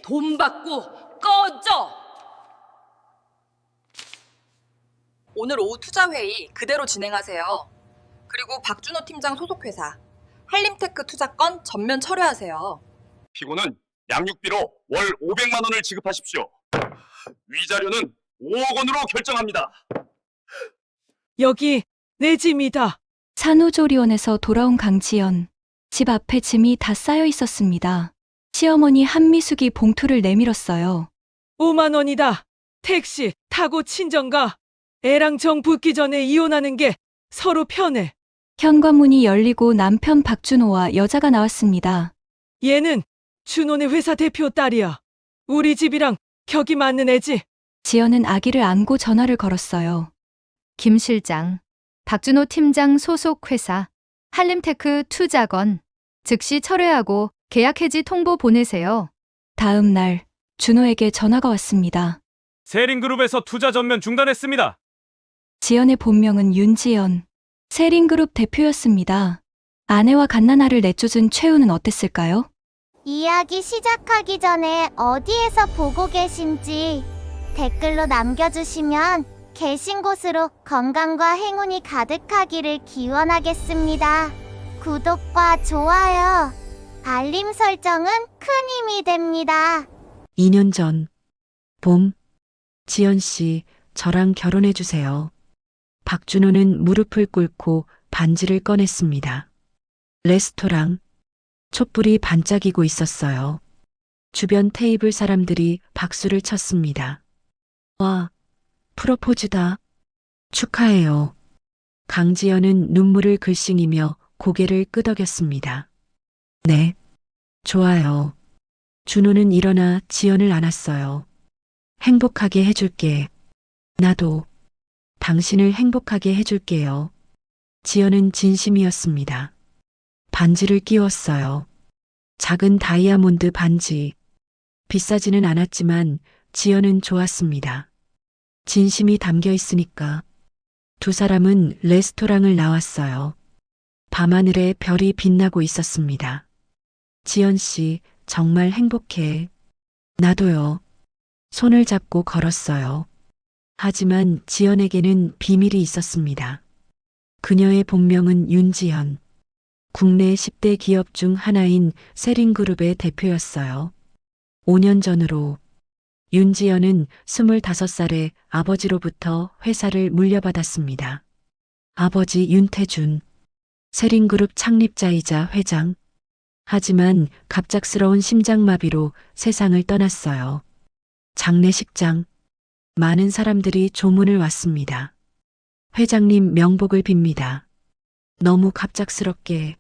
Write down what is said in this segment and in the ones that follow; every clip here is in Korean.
돈 받고 꺼져! 오늘 오후 투자회의 그대로 진행하세요. 그리고 박준호 팀장 소속 회사 한림테크 투자권 전면 철회하세요. 피고는 양육비로 월 500만 원을 지급하십시오. 위자료는 5억 원으로 결정합니다. 여기 내 짐이다. 산후조리원에서 돌아온 강지연. 집 앞에 짐이 다 쌓여 있었습니다. 시어머니 한미숙이 봉투를 내밀었어요. 5만 원이다. 택시 타고 친정 가. 애랑 정 붙기 전에 이혼하는 게 서로 편해. 현관문이 열리고 남편 박준호와 여자가 나왔습니다. 얘는 준호네 회사 대표 딸이야. 우리 집이랑 격이 맞는 애지. 지연은 아기를 안고 전화를 걸었어요. 김 실장, 박준호 팀장 소속 회사 한림테크 투자건 즉시 철회하고 계약 해지 통보 보내세요. 다음 날 준호에게 전화가 왔습니다. 세린그룹에서 투자 전면 중단했습니다. 지연의 본명은 윤지연. 세린그룹 대표였습니다. 아내와 갓난아를 내쫓은 최후는 어땠을까요? 이야기 시작하기 전에 어디에서 보고 계신지 댓글로 남겨주시면 계신 곳으로 건강과 행운이 가득하기를 기원하겠습니다. 구독과 좋아요, 알림 설정은 큰 힘이 됩니다. 2년 전, 봄, 지연 씨, 저랑 결혼해주세요. 박준호는 무릎을 꿇고 반지를 꺼냈습니다. 레스토랑, 촛불이 반짝이고 있었어요. 주변 테이블 사람들이 박수를 쳤습니다. 와, 프로포즈다. 축하해요. 강지연은 눈물을 글썽이며 고개를 끄덕였습니다. 네, 좋아요. 준호는 일어나 지연을 안았어요. 행복하게 해줄게. 나도 당신을 행복하게 해줄게요. 지연은 진심이었습니다. 반지를 끼웠어요. 작은 다이아몬드 반지. 비싸지는 않았지만 지연은 좋았습니다. 진심이 담겨 있으니까. 두 사람은 레스토랑을 나왔어요. 밤하늘에 별이 빛나고 있었습니다. 지연 씨, 정말 행복해. 나도요. 손을 잡고 걸었어요. 하지만 지연에게는 비밀이 있었습니다. 그녀의 본명은 윤지연. 국내 10대 기업 중 하나인 세린그룹의 대표였어요. 5년 전으로 윤지연은 25살에 아버지로부터 회사를 물려받았습니다. 아버지 윤태준, 세린그룹 창립자이자 회장. 하지만 갑작스러운 심장마비로 세상을 떠났어요. 장례식장. 많은 사람들이 조문을 왔습니다. 회장님 명복을 빕니다. 너무 갑작스럽게.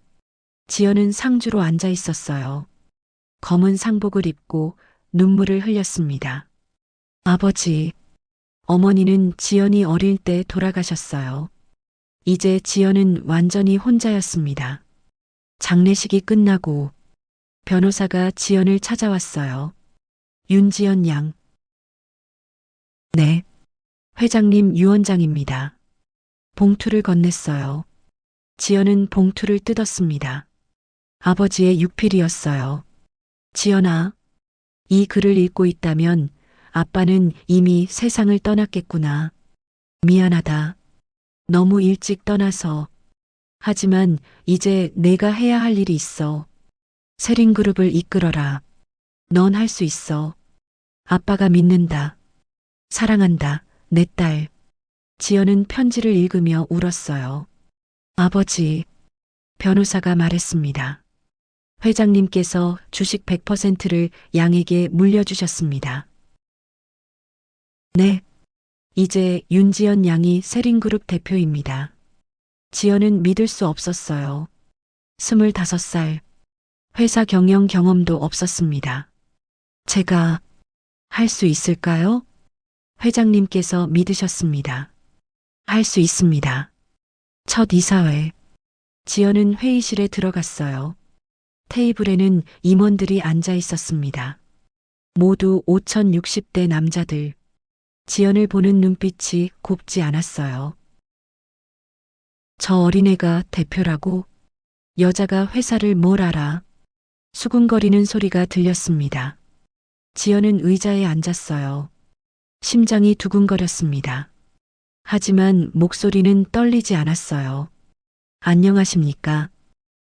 지연은 상주로 앉아 있었어요. 검은 상복을 입고 눈물을 흘렸습니다. 아버지, 어머니는 지연이 어릴 때 돌아가셨어요. 이제 지연은 완전히 혼자였습니다. 장례식이 끝나고 변호사가 지연을 찾아왔어요. 윤지연 양. 네, 회장님 유언장입니다. 봉투를 건넸어요. 지연은 봉투를 뜯었습니다. 아버지의 유필이었어요. 지연아, 이 글을 읽고 있다면 아빠는 이미 세상을 떠났겠구나. 미안하다. 너무 일찍 떠나서. 하지만 이제 내가 해야 할 일이 있어. 세린그룹을 이끌어라. 넌 할 수 있어. 아빠가 믿는다. 사랑한다, 내 딸. 지연은 편지를 읽으며 울었어요. 아버지, 변호사가 말했습니다. 회장님께서 주식 100%를 양에게 물려주셨습니다. 네, 이제 윤지연 양이 세린그룹 대표입니다. 지연은 믿을 수 없었어요. 25살, 회사 경영 경험도 없었습니다. 제가 할 수 있을까요? 회장님께서 믿으셨습니다. 할 수 있습니다. 첫 이사회. 지연은 회의실에 들어갔어요. 테이블에는 임원들이 앉아 있었습니다. 모두 5060대 남자들. 지연을 보는 눈빛이 곱지 않았어요. 저 어린애가 대표라고? 여자가 회사를 뭘 알아? 수군거리는 소리가 들렸습니다. 지연은 의자에 앉았어요. 심장이 두근거렸습니다. 하지만 목소리는 떨리지 않았어요. 안녕하십니까?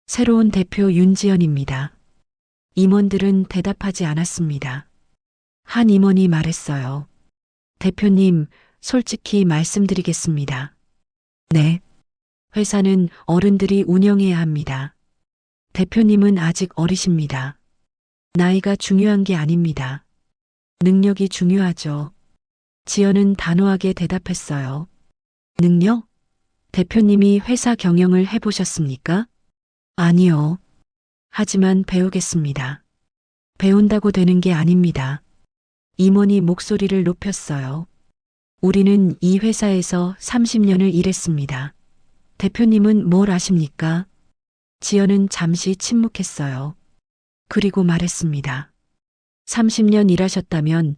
새로운 대표 윤지연입니다. 임원들은 대답하지 않았습니다. 한 임원이 말했어요. 대표님, 솔직히 말씀드리겠습니다. 네. 회사는 어른들이 운영해야 합니다. 대표님은 아직 어리십니다. 나이가 중요한 게 아닙니다. 능력이 중요하죠. 지연은 단호하게 대답했어요. 능력? 대표님이 회사 경영을 해보셨습니까? 아니요. 하지만 배우겠습니다. 배운다고 되는 게 아닙니다. 임원이 목소리를 높였어요. 우리는 이 회사에서 30년을 일했습니다. 대표님은 뭘 아십니까? 지연은 잠시 침묵했어요. 그리고 말했습니다. 30년 일하셨다면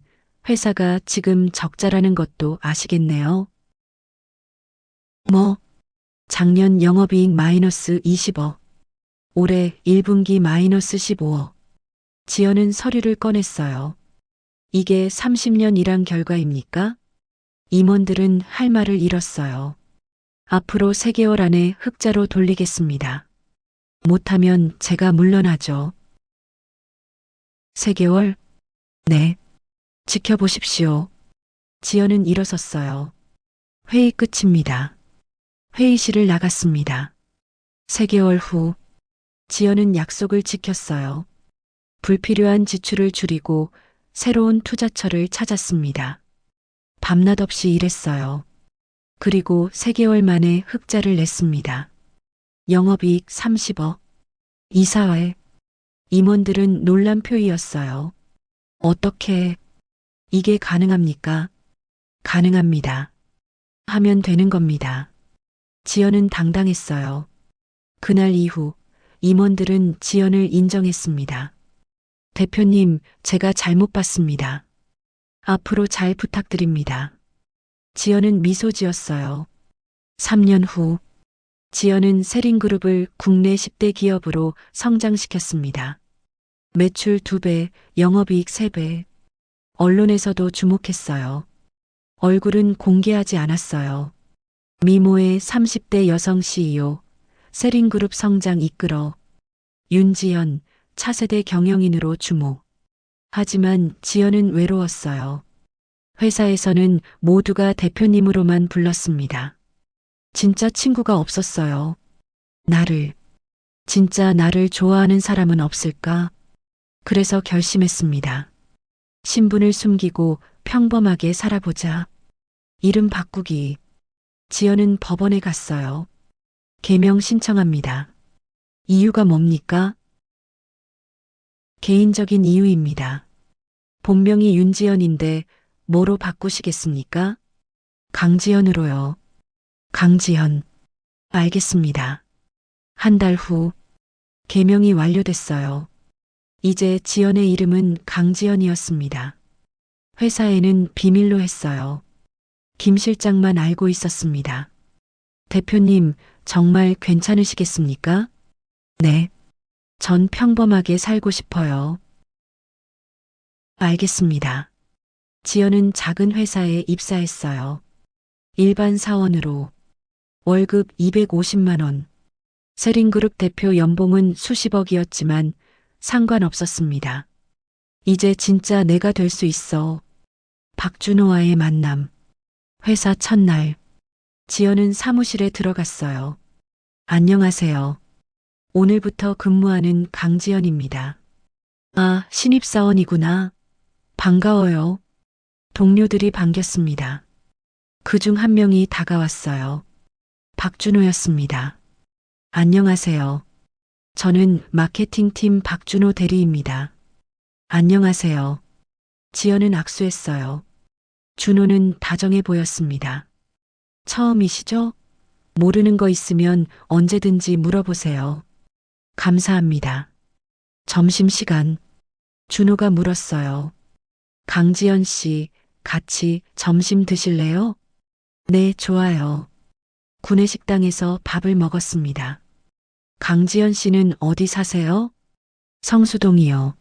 회사가 지금 적자라는 것도 아시겠네요. 뭐? 작년 영업이익 마이너스 20억. 올해 1분기 마이너스 15억. 지연은 서류를 꺼냈어요. 이게 30년 일한 결과입니까? 임원들은 할 말을 잃었어요. 앞으로 3개월 안에 흑자로 돌리겠습니다. 못하면 제가 물러나죠. 3개월? 네. 지켜보십시오. 지연은 일어섰어요. 회의 끝입니다. 회의실을 나갔습니다. 3개월 후, 지연은 약속을 지켰어요. 불필요한 지출을 줄이고 새로운 투자처를 찾았습니다. 밤낮 없이 일했어요. 그리고 3개월 만에 흑자를 냈습니다. 영업이익 30억. 이사회. 임원들은 놀란 표이었어요. 어떻게 이게 가능합니까? 가능합니다. 하면 되는 겁니다. 지연은 당당했어요. 그날 이후 임원들은 지연을 인정했습니다. 대표님, 제가 잘못 봤습니다. 앞으로 잘 부탁드립니다. 지연은 미소 지었어요. 3년 후, 지연은 세린그룹을 국내 10대 기업으로 성장시켰습니다. 매출 2배, 영업이익 3배. 언론에서도 주목했어요. 얼굴은 공개하지 않았어요. 미모의 30대 여성 CEO, 세린그룹 성장 이끌어 윤지연, 차세대 경영인으로 주목. 하지만 지연은 외로웠어요. 회사에서는 모두가 대표님으로만 불렀습니다. 진짜 친구가 없었어요. 진짜 나를 좋아하는 사람은 없을까? 그래서 결심했습니다. 신분을 숨기고 평범하게 살아보자. 이름 바꾸기. 지연은 법원에 갔어요. 개명 신청합니다. 이유가 뭡니까? 개인적인 이유입니다. 본명이 윤지연인데 뭐로 바꾸시겠습니까? 강지연으로요. 강지연. 알겠습니다. 한 달 후, 개명이 완료됐어요. 이제 지연의 이름은 강지연이었습니다. 회사에는 비밀로 했어요. 김 실장만 알고 있었습니다. 대표님, 정말 괜찮으시겠습니까? 네. 전 평범하게 살고 싶어요. 알겠습니다. 지연은 작은 회사에 입사했어요. 일반 사원으로 월급 250만 원. 세린그룹 대표 연봉은 수십억이었지만 상관없었습니다. 이제 진짜 내가 될 수 있어. 박준호와의 만남. 회사 첫날, 지연은 사무실에 들어갔어요. 안녕하세요. 오늘부터 근무하는 강지연입니다. 아, 신입사원이구나. 반가워요. 동료들이 반겼습니다. 그중 한 명이 다가왔어요. 박준호였습니다. 안녕하세요. 저는 마케팅팀 박준호 대리입니다. 안녕하세요. 지연은 악수했어요. 준호는 다정해 보였습니다. 처음이시죠? 모르는 거 있으면 언제든지 물어보세요. 감사합니다. 점심시간. 준호가 물었어요. 강지연 씨, 같이 점심 드실래요? 네, 좋아요. 구내식당에서 밥을 먹었습니다. 강지연 씨는 어디 사세요? 성수동이요.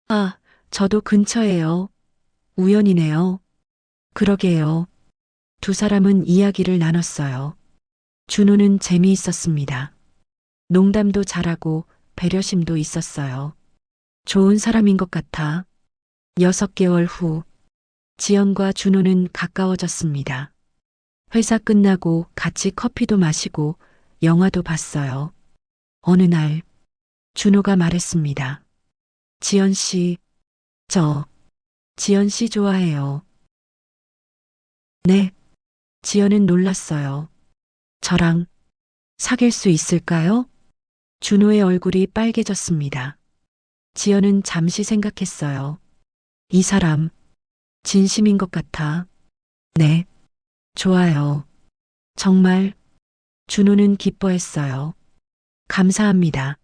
아, 저도 근처에요. 우연이네요. 그러게요. 두 사람은 이야기를 나눴어요. 준호는 재미있었습니다. 농담도 잘하고 배려심도 있었어요. 좋은 사람인 것 같아. 6개월 후, 지연과 준호는 가까워졌습니다. 회사 끝나고 같이 커피도 마시고 영화도 봤어요. 어느 날, 준호가 말했습니다. 지연 씨, 저, 지연 씨 좋아해요. 네. 지연은 놀랐어요. 저랑 사귈 수 있을까요? 준호의 얼굴이 빨개졌습니다. 지연은 잠시 생각했어요. 이 사람, 진심인 것 같아. 네. 좋아요. 정말. 준호는 기뻐했어요. 감사합니다.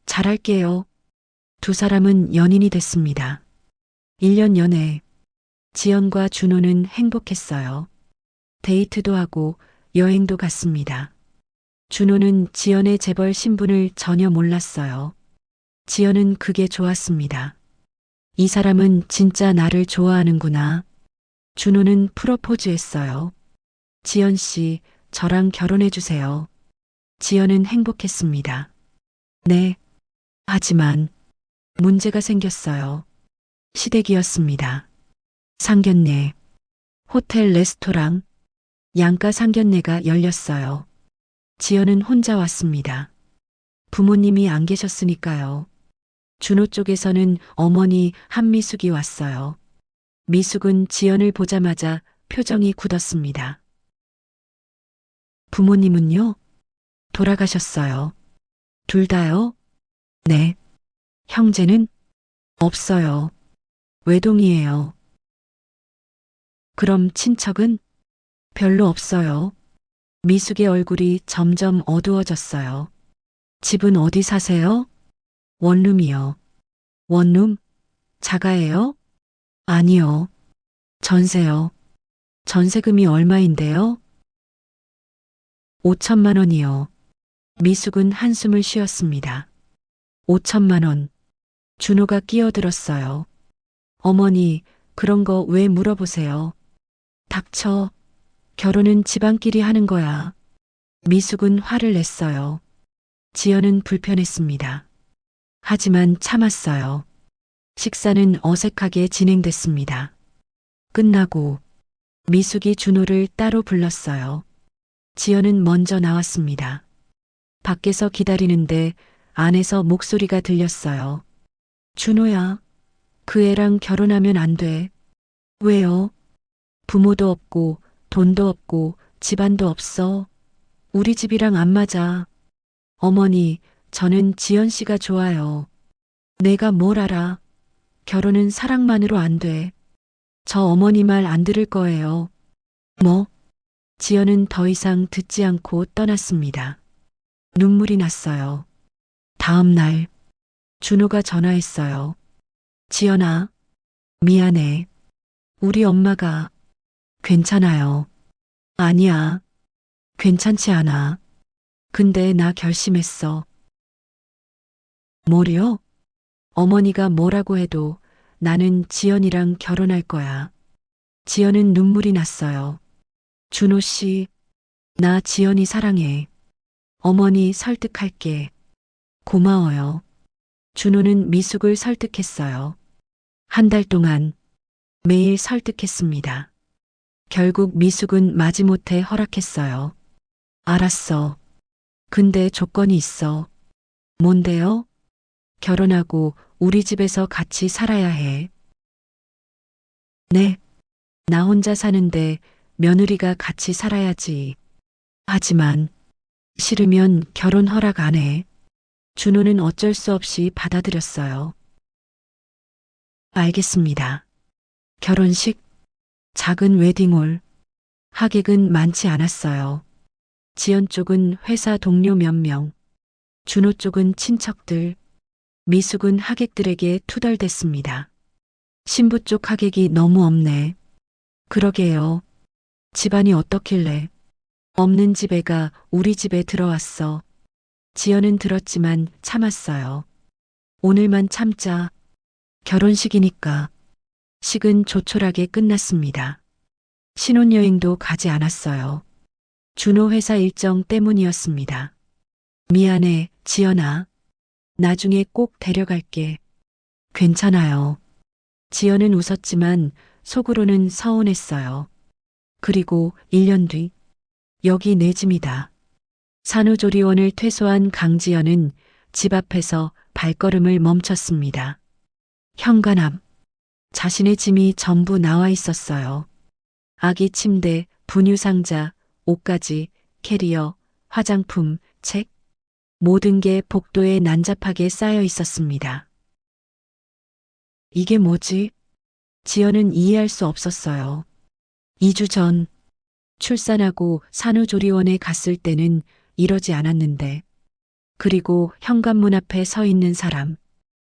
잘할게요. 두 사람은 연인이 됐습니다. 1년 연애. 지연과 준호는 행복했어요. 데이트도 하고 여행도 갔습니다. 준호는 지연의 재벌 신분을 전혀 몰랐어요. 지연은 그게 좋았습니다. 이 사람은 진짜 나를 좋아하는구나. 준호는 프로포즈했어요. 지연 씨, 저랑 결혼해 주세요. 지연은 행복했습니다. 네. 하지만 문제가 생겼어요. 시댁이었습니다. 상견례, 호텔 레스토랑, 양가 상견례가 열렸어요. 지연은 혼자 왔습니다. 부모님이 안 계셨으니까요. 준호 쪽에서는 어머니 한미숙이 왔어요. 미숙은 지연을 보자마자 표정이 굳었습니다. 부모님은요? 돌아가셨어요. 둘 다요? 네. 형제는? 없어요. 외동이에요. 그럼 친척은? 별로 없어요. 미숙의 얼굴이 점점 어두워졌어요. 집은 어디 사세요? 원룸이요. 원룸? 자가예요? 아니요. 전세요. 전세금이 얼마인데요? 5천만 원이요. 미숙은 한숨을 쉬었습니다. 5천만 원. 준호가 끼어들었어요. 어머니, 그런 거 왜 물어보세요? 닥쳐. 결혼은 집안끼리 하는 거야. 미숙은 화를 냈어요. 지연은 불편했습니다. 하지만 참았어요. 식사는 어색하게 진행됐습니다. 끝나고 미숙이 준호를 따로 불렀어요. 지연은 먼저 나왔습니다. 밖에서 기다리는데 안에서 목소리가 들렸어요. 준호야, 그 애랑 결혼하면 안 돼. 왜요? 부모도 없고 돈도 없고 집안도 없어. 우리 집이랑 안 맞아. 어머니, 저는 지연 씨가 좋아요. 내가 뭘 알아. 결혼은 사랑만으로 안 돼. 저 어머니 말 안 들을 거예요. 뭐? 지연은 더 이상 듣지 않고 떠났습니다. 눈물이 났어요. 다음 날, 준호가 전화했어요. 지연아, 미안해. 우리 엄마가 괜찮아요. 아니야. 괜찮지 않아. 근데 나 결심했어. 뭐요? 어머니가 뭐라고 해도 나는 지연이랑 결혼할 거야. 지연은 눈물이 났어요. 준호 씨, 나 지연이 사랑해. 어머니 설득할게. 고마워요. 준호는 미숙을 설득했어요. 한 달 동안 매일 설득했습니다. 결국 미숙은 마지못해 허락했어요. 알았어. 근데 조건이 있어. 뭔데요? 결혼하고 우리 집에서 같이 살아야 해. 네. 나 혼자 사는데 며느리가 같이 살아야지. 하지만 싫으면 결혼 허락 안 해. 준호는 어쩔 수 없이 받아들였어요. 알겠습니다. 결혼식, 작은 웨딩홀, 하객은 많지 않았어요. 지연 쪽은 회사 동료 몇 명, 준호 쪽은 친척들, 미숙은 하객들에게 투덜댔습니다. 신부 쪽 하객이 너무 없네. 그러게요. 집안이 어떻길래 없는 집 애가 우리 집에 들어왔어. 지연은 들었지만 참았어요. 오늘만 참자. 결혼식이니까. 식은 조촐하게 끝났습니다. 신혼여행도 가지 않았어요. 준호 회사 일정 때문이었습니다. 미안해, 지연아. 나중에 꼭 데려갈게. 괜찮아요. 지연은 웃었지만 속으로는 서운했어요. 그리고 1년 뒤, 여기 내 집이다. 산후조리원을 퇴소한 강지연은 집 앞에서 발걸음을 멈췄습니다. 현관 앞, 자신의 짐이 전부 나와 있었어요. 아기 침대, 분유상자, 옷가지, 캐리어, 화장품, 책, 모든 게 복도에 난잡하게 쌓여 있었습니다. 이게 뭐지? 지연은 이해할 수 없었어요. 2주 전, 출산하고 산후조리원에 갔을 때는 이러지 않았는데, 그리고 현관문 앞에 서 있는 사람,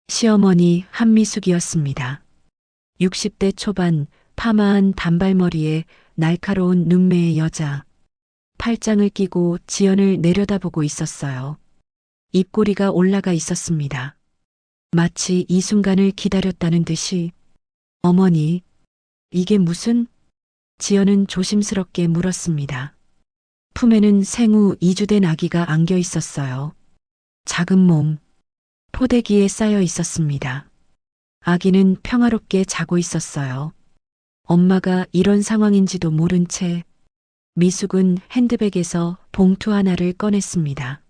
시어머니 한미숙이었습니다. 60대 초반, 파마한 단발머리에 날카로운 눈매의 여자, 팔짱을 끼고 지연을 내려다보고 있었어요. 입꼬리가 올라가 있었습니다. 마치 이 순간을 기다렸다는 듯이. 어머니, 이게 무슨? 지연은 조심스럽게 물었습니다. 품에는 생후 2주 된 아기가 안겨 있었어요. 작은 몸, 포대기에 쌓여 있었습니다. 아기는 평화롭게 자고 있었어요. 엄마가 이런 상황인지도 모른 채 미숙은 핸드백에서 봉투 하나를 꺼냈습니다.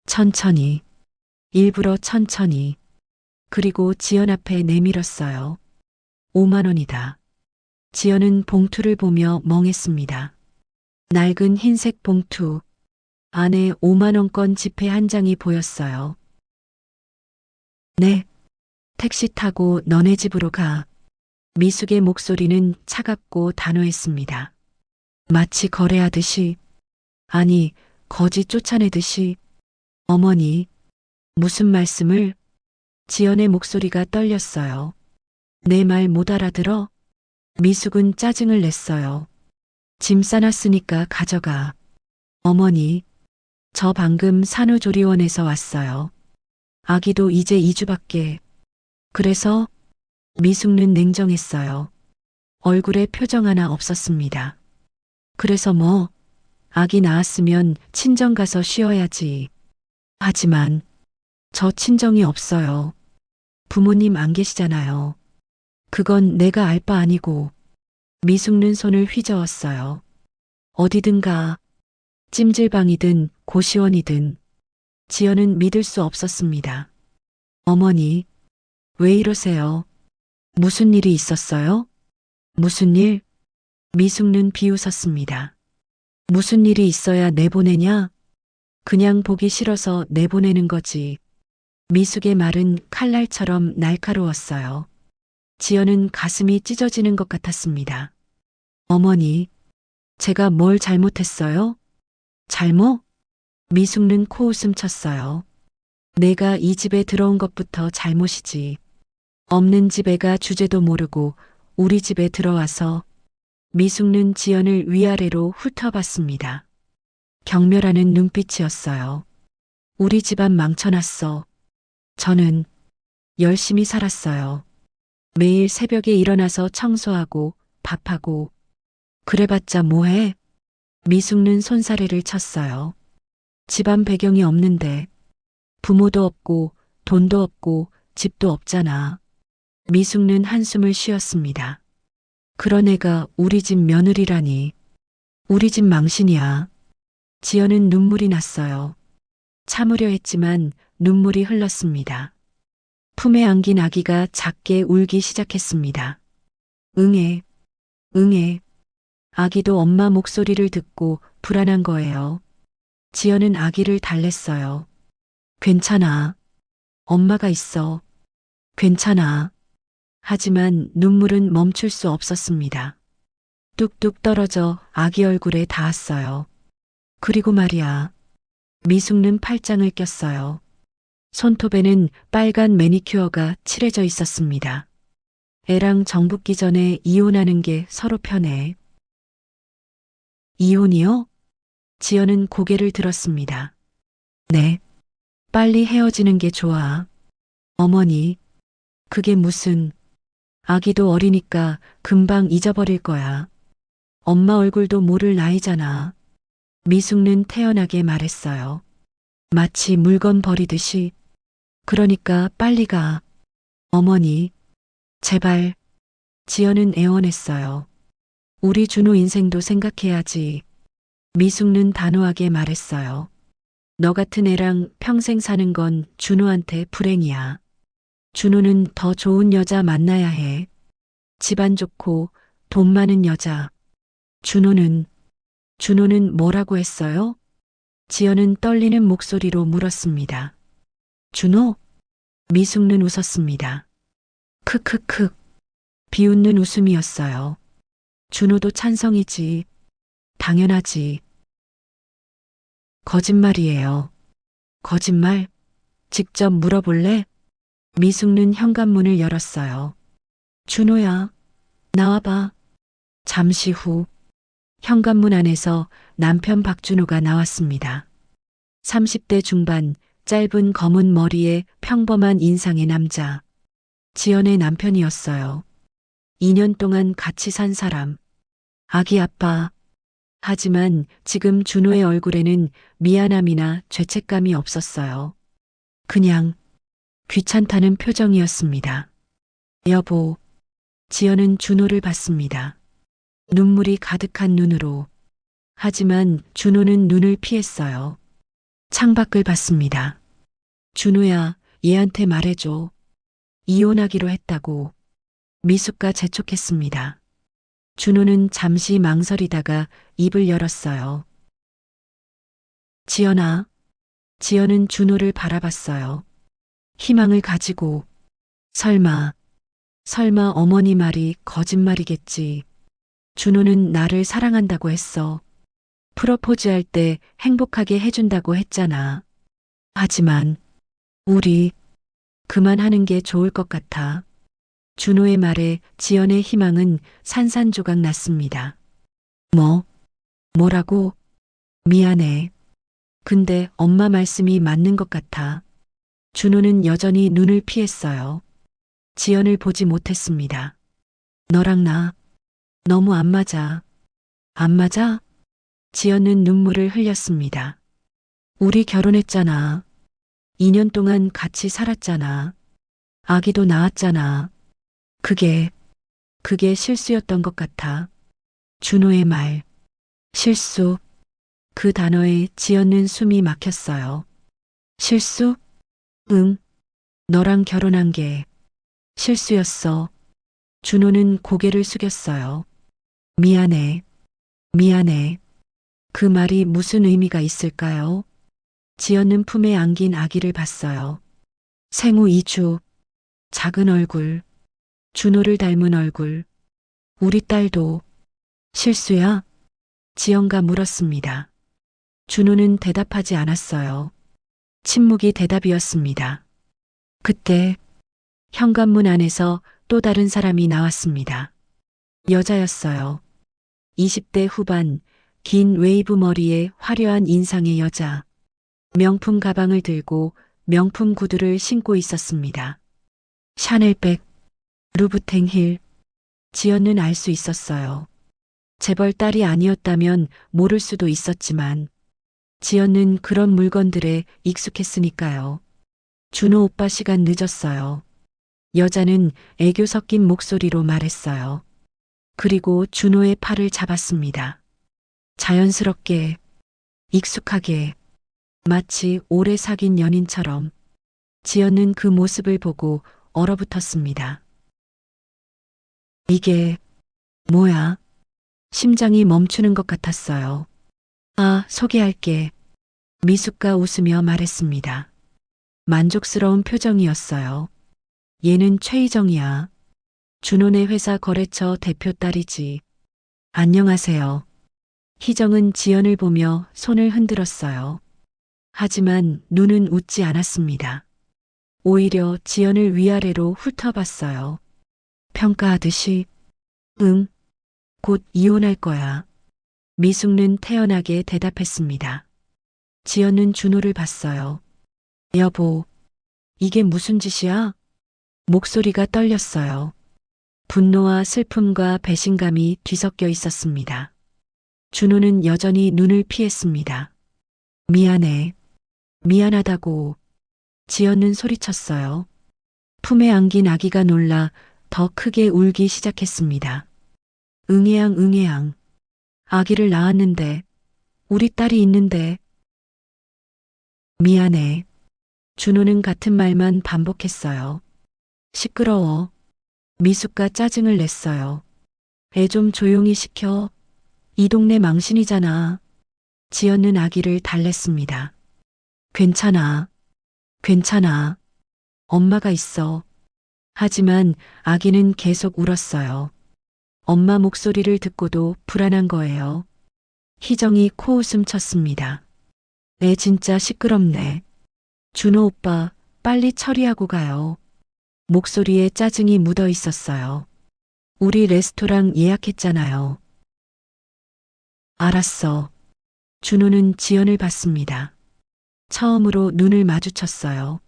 천천히, 일부러 천천히, 그리고 지연 앞에 내밀었어요. 5만 원이다. 지연은 봉투를 보며 멍했습니다. 낡은 흰색 봉투, 안에 5만 원권 지폐 한 장이 보였어요. 네, 택시 타고 너네 집으로 가. 미숙의 목소리는 차갑고 단호했습니다. 마치 거래하듯이, 아니, 거지 쫓아내듯이. 어머니, 무슨 말씀을? 지연의 목소리가 떨렸어요. 내 말 못 알아들어? 미숙은 짜증을 냈어요. 짐 싸놨으니까 가져가. 어머니, 저 방금 산후조리원에서 왔어요. 아기도 이제 2주밖에. 그래서 미숙는 냉정했어요. 얼굴에 표정 하나 없었습니다. 그래서 뭐, 아기 낳았으면 친정 가서 쉬어야지. 하지만 저 친정이 없어요. 부모님 안 계시잖아요. 그건 내가 알 바 아니고. 미숙는 손을 휘저었어요. 어디든 가. 찜질방이든 고시원이든. 지연은 믿을 수 없었습니다. 어머니, 왜 이러세요? 무슨 일이 있었어요? 무슨 일? 미숙는 비웃었습니다. 무슨 일이 있어야 내보내냐? 그냥 보기 싫어서 내보내는 거지. 미숙의 말은 칼날처럼 날카로웠어요. 지연은 가슴이 찢어지는 것 같았습니다. 어머니, 제가 뭘 잘못했어요? 잘못? 미숙는 코웃음 쳤어요. 내가 이 집에 들어온 것부터 잘못이지. 없는 집 애가 주제도 모르고 우리 집에 들어와서. 미숙는 지연을 위아래로 훑어봤습니다. 경멸하는 눈빛이었어요. 우리 집안 망쳐놨어. 저는 열심히 살았어요. 매일 새벽에 일어나서 청소하고 밥하고. 그래봤자 뭐해? 미숙는 손사래를 쳤어요. 집안 배경이 없는데. 부모도 없고 돈도 없고 집도 없잖아. 미숙는 한숨을 쉬었습니다. 그런 애가 우리 집 며느리라니. 우리 집 망신이야. 지연은 눈물이 났어요. 참으려 했지만 눈물이 흘렀습니다. 품에 안긴 아기가 작게 울기 시작했습니다. 응애, 응애. 아기도 엄마 목소리를 듣고 불안한 거예요. 지연은 아기를 달랬어요. 괜찮아. 엄마가 있어. 괜찮아. 하지만 눈물은 멈출 수 없었습니다. 뚝뚝 떨어져 아기 얼굴에 닿았어요. 그리고 말이야. 미숙는 팔짱을 꼈어요. 손톱에는 빨간 매니큐어가 칠해져 있었습니다. 애랑 정 붙기 전에 이혼하는 게 서로 편해. 이혼이요? 지연은 고개를 들었습니다. 네. 빨리 헤어지는 게 좋아. 어머니, 그게 무슨, 아기도 어리니까 금방 잊어버릴 거야. 엄마 얼굴도 모를 나이잖아. 미숙는 태연하게 말했어요. 마치 물건 버리듯이. 그러니까 빨리 가. 어머니, 제발. 지연은 애원했어요. 우리 준호 인생도 생각해야지. 미숙는 단호하게 말했어요. 너 같은 애랑 평생 사는 건 준호한테 불행이야. 준호는 더 좋은 여자 만나야 해. 집안 좋고 돈 많은 여자. 준호는 뭐라고 했어요? 지연은 떨리는 목소리로 물었습니다. 준호? 미숙는 웃었습니다. 크크크. 비웃는 웃음이었어요. 준호도 찬성이지. 당연하지. 거짓말이에요. 거짓말? 직접 물어볼래? 미숙는 현관문을 열었어요. 준호야, 나와봐. 잠시 후 현관문 안에서 남편 박준호가 나왔습니다. 30대 중반, 짧은 검은 머리에 평범한 인상의 남자. 지연의 남편이었어요. 2년 동안 같이 산 사람. 아기 아빠. 하지만 지금 준호의 얼굴에는 미안함이나 죄책감이 없었어요. 그냥 귀찮다는 표정이었습니다. 여보. 지연은 준호를 봤습니다. 눈물이 가득한 눈으로. 하지만 준호는 눈을 피했어요. 창밖을 봤습니다. 준호야, 얘한테 말해줘. 이혼하기로 했다고. 미숙가 재촉했습니다. 준호는 잠시 망설이다가 입을 열었어요. 지연아. 지연은 준호를 바라봤어요. 희망을 가지고. 설마 어머니 말이 거짓말이겠지. 준호는 나를 사랑한다고 했어. 프로포즈할 때 행복하게 해준다고 했잖아. 하지만 우리 그만하는 게 좋을 것 같아. 준호의 말에 지연의 희망은 산산조각 났습니다. 뭐라고? 미안해. 근데 엄마 말씀이 맞는 것 같아. 준호는 여전히 눈을 피했어요. 지연을 보지 못했습니다. 너랑 나 너무 안 맞아. 안 맞아? 지연은 눈물을 흘렸습니다. 우리 결혼했잖아. 2년 동안 같이 살았잖아. 아기도 낳았잖아. 그게 실수였던 것 같아. 준호의 말. 실수. 그 단어에 지연은 숨이 막혔어요. 실수? 응. 너랑 결혼한 게 실수였어. 준호는 고개를 숙였어요. 미안해. 그 말이 무슨 의미가 있을까요? 지연은 품에 안긴 아기를 봤어요. 생후 2주. 작은 얼굴. 준호를 닮은 얼굴. 우리 딸도 실수야? 지연가 물었습니다. 준호는 대답하지 않았어요. 침묵이 대답이었습니다. 그때 현관문 안에서 또 다른 사람이 나왔습니다. 여자였어요. 20대 후반, 긴 웨이브 머리에 화려한 인상의 여자. 명품 가방을 들고 명품 구두를 신고 있었습니다. 샤넬백, 루브탱 힐. 지연은 알 수 있었어요. 재벌 딸이 아니었다면 모를 수도 있었지만 지연은 그런 물건들에 익숙했으니까요. 준호 오빠 시간 늦었어요. 여자는 애교 섞인 목소리로 말했어요. 그리고 준호의 팔을 잡았습니다. 자연스럽게, 익숙하게, 마치 오래 사귄 연인처럼. 지연은 그 모습을 보고 얼어붙었습니다. 이게 뭐야? 심장이 멈추는 것 같았어요. 아, 소개할게. 미숙가 웃으며 말했습니다. 만족스러운 표정이었어요. 얘는 최희정이야. 준호네 회사 거래처 대표 딸이지. 안녕하세요. 희정은 지연을 보며 손을 흔들었어요. 하지만 눈은 웃지 않았습니다. 오히려 지연을 위아래로 훑어봤어요. 평가하듯이, 응, 곧 이혼할 거야. 미숙는 태연하게 대답했습니다. 지연은 준호를 봤어요. 여보, 이게 무슨 짓이야? 목소리가 떨렸어요. 분노와 슬픔과 배신감이 뒤섞여 있었습니다. 준호는 여전히 눈을 피했습니다. 미안해. 미안하다고. 지연은 소리쳤어요. 품에 안긴 아기가 놀라 더 크게 울기 시작했습니다. 응애양 응애양. 아기를 낳았는데, 우리 딸이 있는데. 미안해. 준호는 같은 말만 반복했어요. 시끄러워. 미숙가 짜증을 냈어요. 애 좀 조용히 시켜. 이 동네 망신이잖아. 지연은 아기를 달랬습니다. 괜찮아. 괜찮아. 엄마가 있어. 하지만 아기는 계속 울었어요. 엄마 목소리를 듣고도 불안한 거예요. 희정이 코웃음 쳤습니다. 애 진짜 시끄럽네. 준호 오빠, 빨리 처리하고 가요. 목소리에 짜증이 묻어 있었어요. 우리 레스토랑 예약했잖아요. 알았어. 준호는 지연을 봤습니다. 처음으로 눈을 마주쳤어요.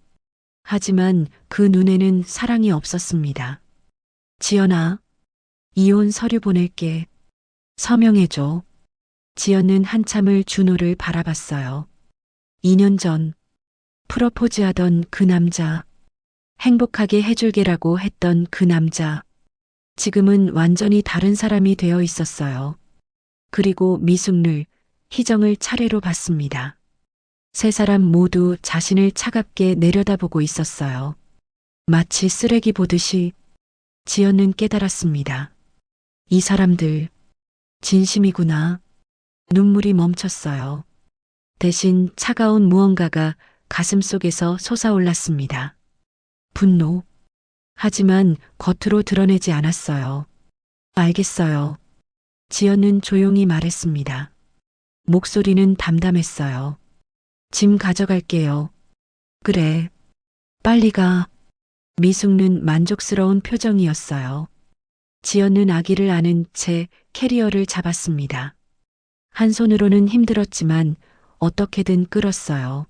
하지만 그 눈에는 사랑이 없었습니다. 지연아, 이혼 서류 보낼게. 서명해줘. 지연은 한참을 준호를 바라봤어요. 2년 전 프로포즈하던 그 남자, 행복하게 해줄게라고 했던 그 남자, 지금은 완전히 다른 사람이 되어 있었어요. 그리고 미숙를, 희정을 차례로 봤습니다. 세 사람 모두 자신을 차갑게 내려다보고 있었어요. 마치 쓰레기 보듯이. 지연은 깨달았습니다. 이 사람들, 진심이구나. 눈물이 멈췄어요. 대신 차가운 무언가가 가슴속에서 솟아올랐습니다. 분노. 하지만 겉으로 드러내지 않았어요. 알겠어요. 지연은 조용히 말했습니다. 목소리는 담담했어요. 짐 가져갈게요. 그래. 빨리 가. 미숙는 만족스러운 표정이었어요. 지연은 아기를 안은 채 캐리어를 잡았습니다. 한 손으로는 힘들었지만 어떻게든 끌었어요.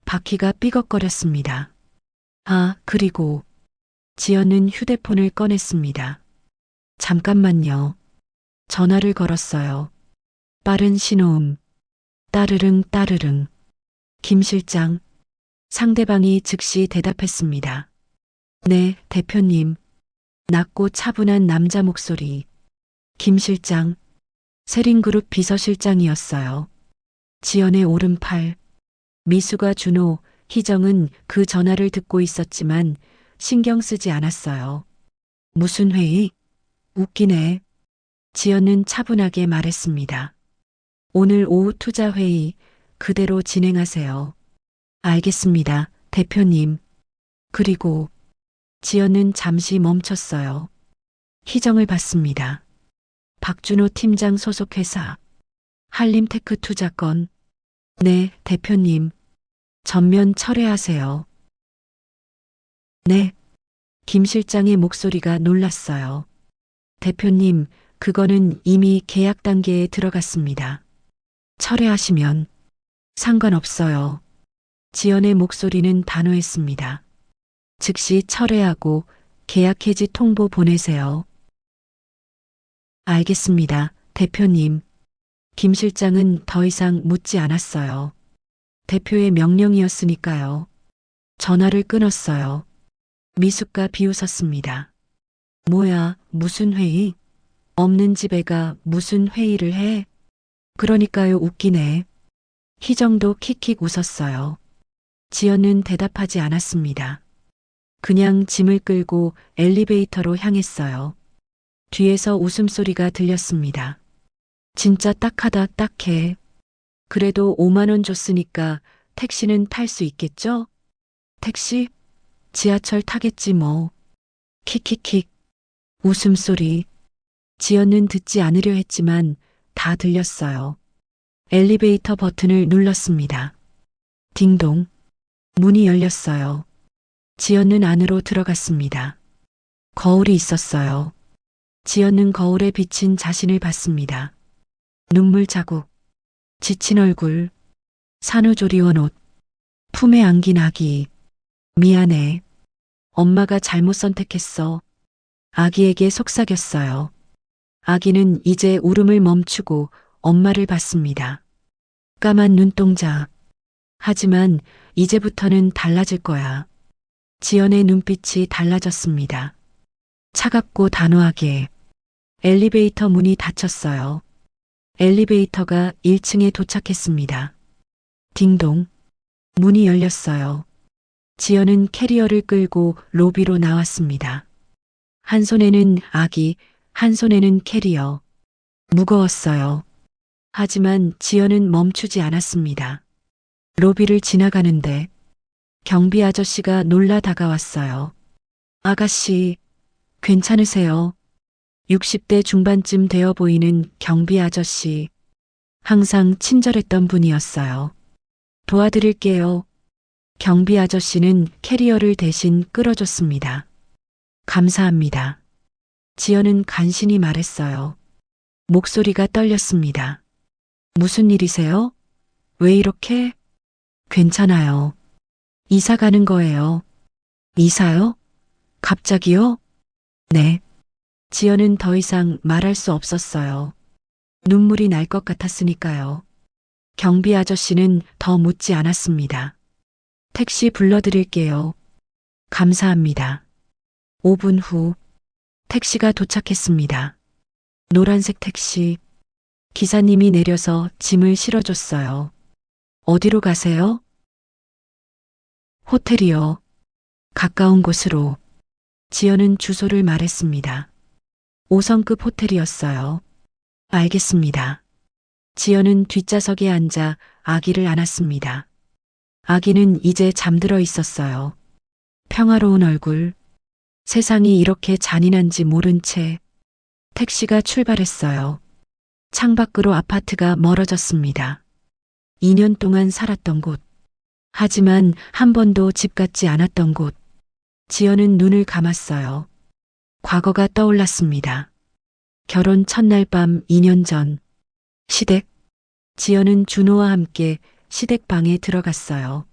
바퀴가 삐걱거렸습니다. 아, 그리고 지연은 휴대폰을 꺼냈습니다. 잠깐만요. 전화를 걸었어요. 빠른 신호음. 따르릉 따르릉. 김 실장. 상대방이 즉시 대답했습니다. 네, 대표님. 낮고 차분한 남자 목소리. 김 실장. 세린그룹 비서실장이었어요. 지연의 오른팔. 미수가 준호, 희정은 그 전화를 듣고 있었지만 신경 쓰지 않았어요. 무슨 회의? 웃기네. 지연은 차분하게 말했습니다. 오늘 오후 투자 회의 그대로 진행하세요. 알겠습니다, 대표님. 그리고 지연은 잠시 멈췄어요. 희정을 봤습니다. 박준호 팀장 소속 회사. 한림테크 투자건. 네, 대표님. 전면 철회하세요. 네. 김 실장의 목소리가 놀랐어요. 대표님, 그거는 이미 계약 단계에 들어갔습니다. 철회하시면 상관없어요. 지연의 목소리는 단호했습니다. 즉시 철회하고 계약 해지 통보 보내세요. 알겠습니다, 대표님. 김 실장은 더 이상 묻지 않았어요. 대표의 명령이었으니까요. 전화를 끊었어요. 미숙가 비웃었습니다. 뭐야, 무슨 회의? 없는 집 애가 무슨 회의를 해? 그러니까요, 웃기네. 희정도 킥킥 웃었어요. 지연은 대답하지 않았습니다. 그냥 짐을 끌고 엘리베이터로 향했어요. 뒤에서 웃음소리가 들렸습니다. 진짜 딱하다, 딱해. 그래도 5만 원 줬으니까 택시는 탈 수 있겠죠? 택시? 지하철 타겠지 뭐. 킥킥킥. 웃음소리. 지연은 듣지 않으려 했지만 다 들렸어요. 엘리베이터 버튼을 눌렀습니다. 딩동. 문이 열렸어요. 지연은 안으로 들어갔습니다. 거울이 있었어요. 지연은 거울에 비친 자신을 봤습니다. 눈물 자국. 지친 얼굴. 산후조리원 옷. 품에 안긴 아기. 미안해. 엄마가 잘못 선택했어. 아기에게 속삭였어요. 아기는 이제 울음을 멈추고 엄마를 봤습니다. 까만 눈동자. 하지만 이제부터는 달라질 거야. 지연의 눈빛이 달라졌습니다. 차갑고 단호하게. 엘리베이터 문이 닫혔어요. 엘리베이터가 1층에 도착했습니다. 딩동. 문이 열렸어요. 지연은 캐리어를 끌고 로비로 나왔습니다. 한 손에는 아기, 한 손에는 캐리어. 무거웠어요. 하지만 지연은 멈추지 않았습니다. 로비를 지나가는데 경비 아저씨가 놀라 다가왔어요. 아가씨, 괜찮으세요? 60대 중반쯤 되어 보이는 경비 아저씨. 항상 친절했던 분이었어요. 도와드릴게요. 경비 아저씨는 캐리어를 대신 끌어줬습니다. 감사합니다. 지연은 간신히 말했어요. 목소리가 떨렸습니다. 무슨 일이세요? 왜 이렇게? 괜찮아요. 이사 가는 거예요. 이사요? 갑자기요? 네. 지연은 더 이상 말할 수 없었어요. 눈물이 날 것 같았으니까요. 경비 아저씨는 더 묻지 않았습니다. 택시 불러드릴게요. 감사합니다. 5분 후 택시가 도착했습니다. 노란색 택시. 기사님이 내려서 짐을 실어줬어요. 어디로 가세요? 호텔이요. 가까운 곳으로. 지연은 주소를 말했습니다. 5성급 호텔이었어요. 알겠습니다. 지연은 뒷좌석에 앉아 아기를 안았습니다. 아기는 이제 잠들어 있었어요. 평화로운 얼굴. 세상이 이렇게 잔인한지 모른 채 택시가 출발했어요. 창밖으로 아파트가 멀어졌습니다. 2년 동안 살았던 곳. 하지만 한 번도 집 같지 않았던 곳. 지연은 눈을 감았어요. 과거가 떠올랐습니다. 결혼 첫날 밤 2년 전. 시댁. 지연은 준호와 함께 시댁방에 들어갔어요.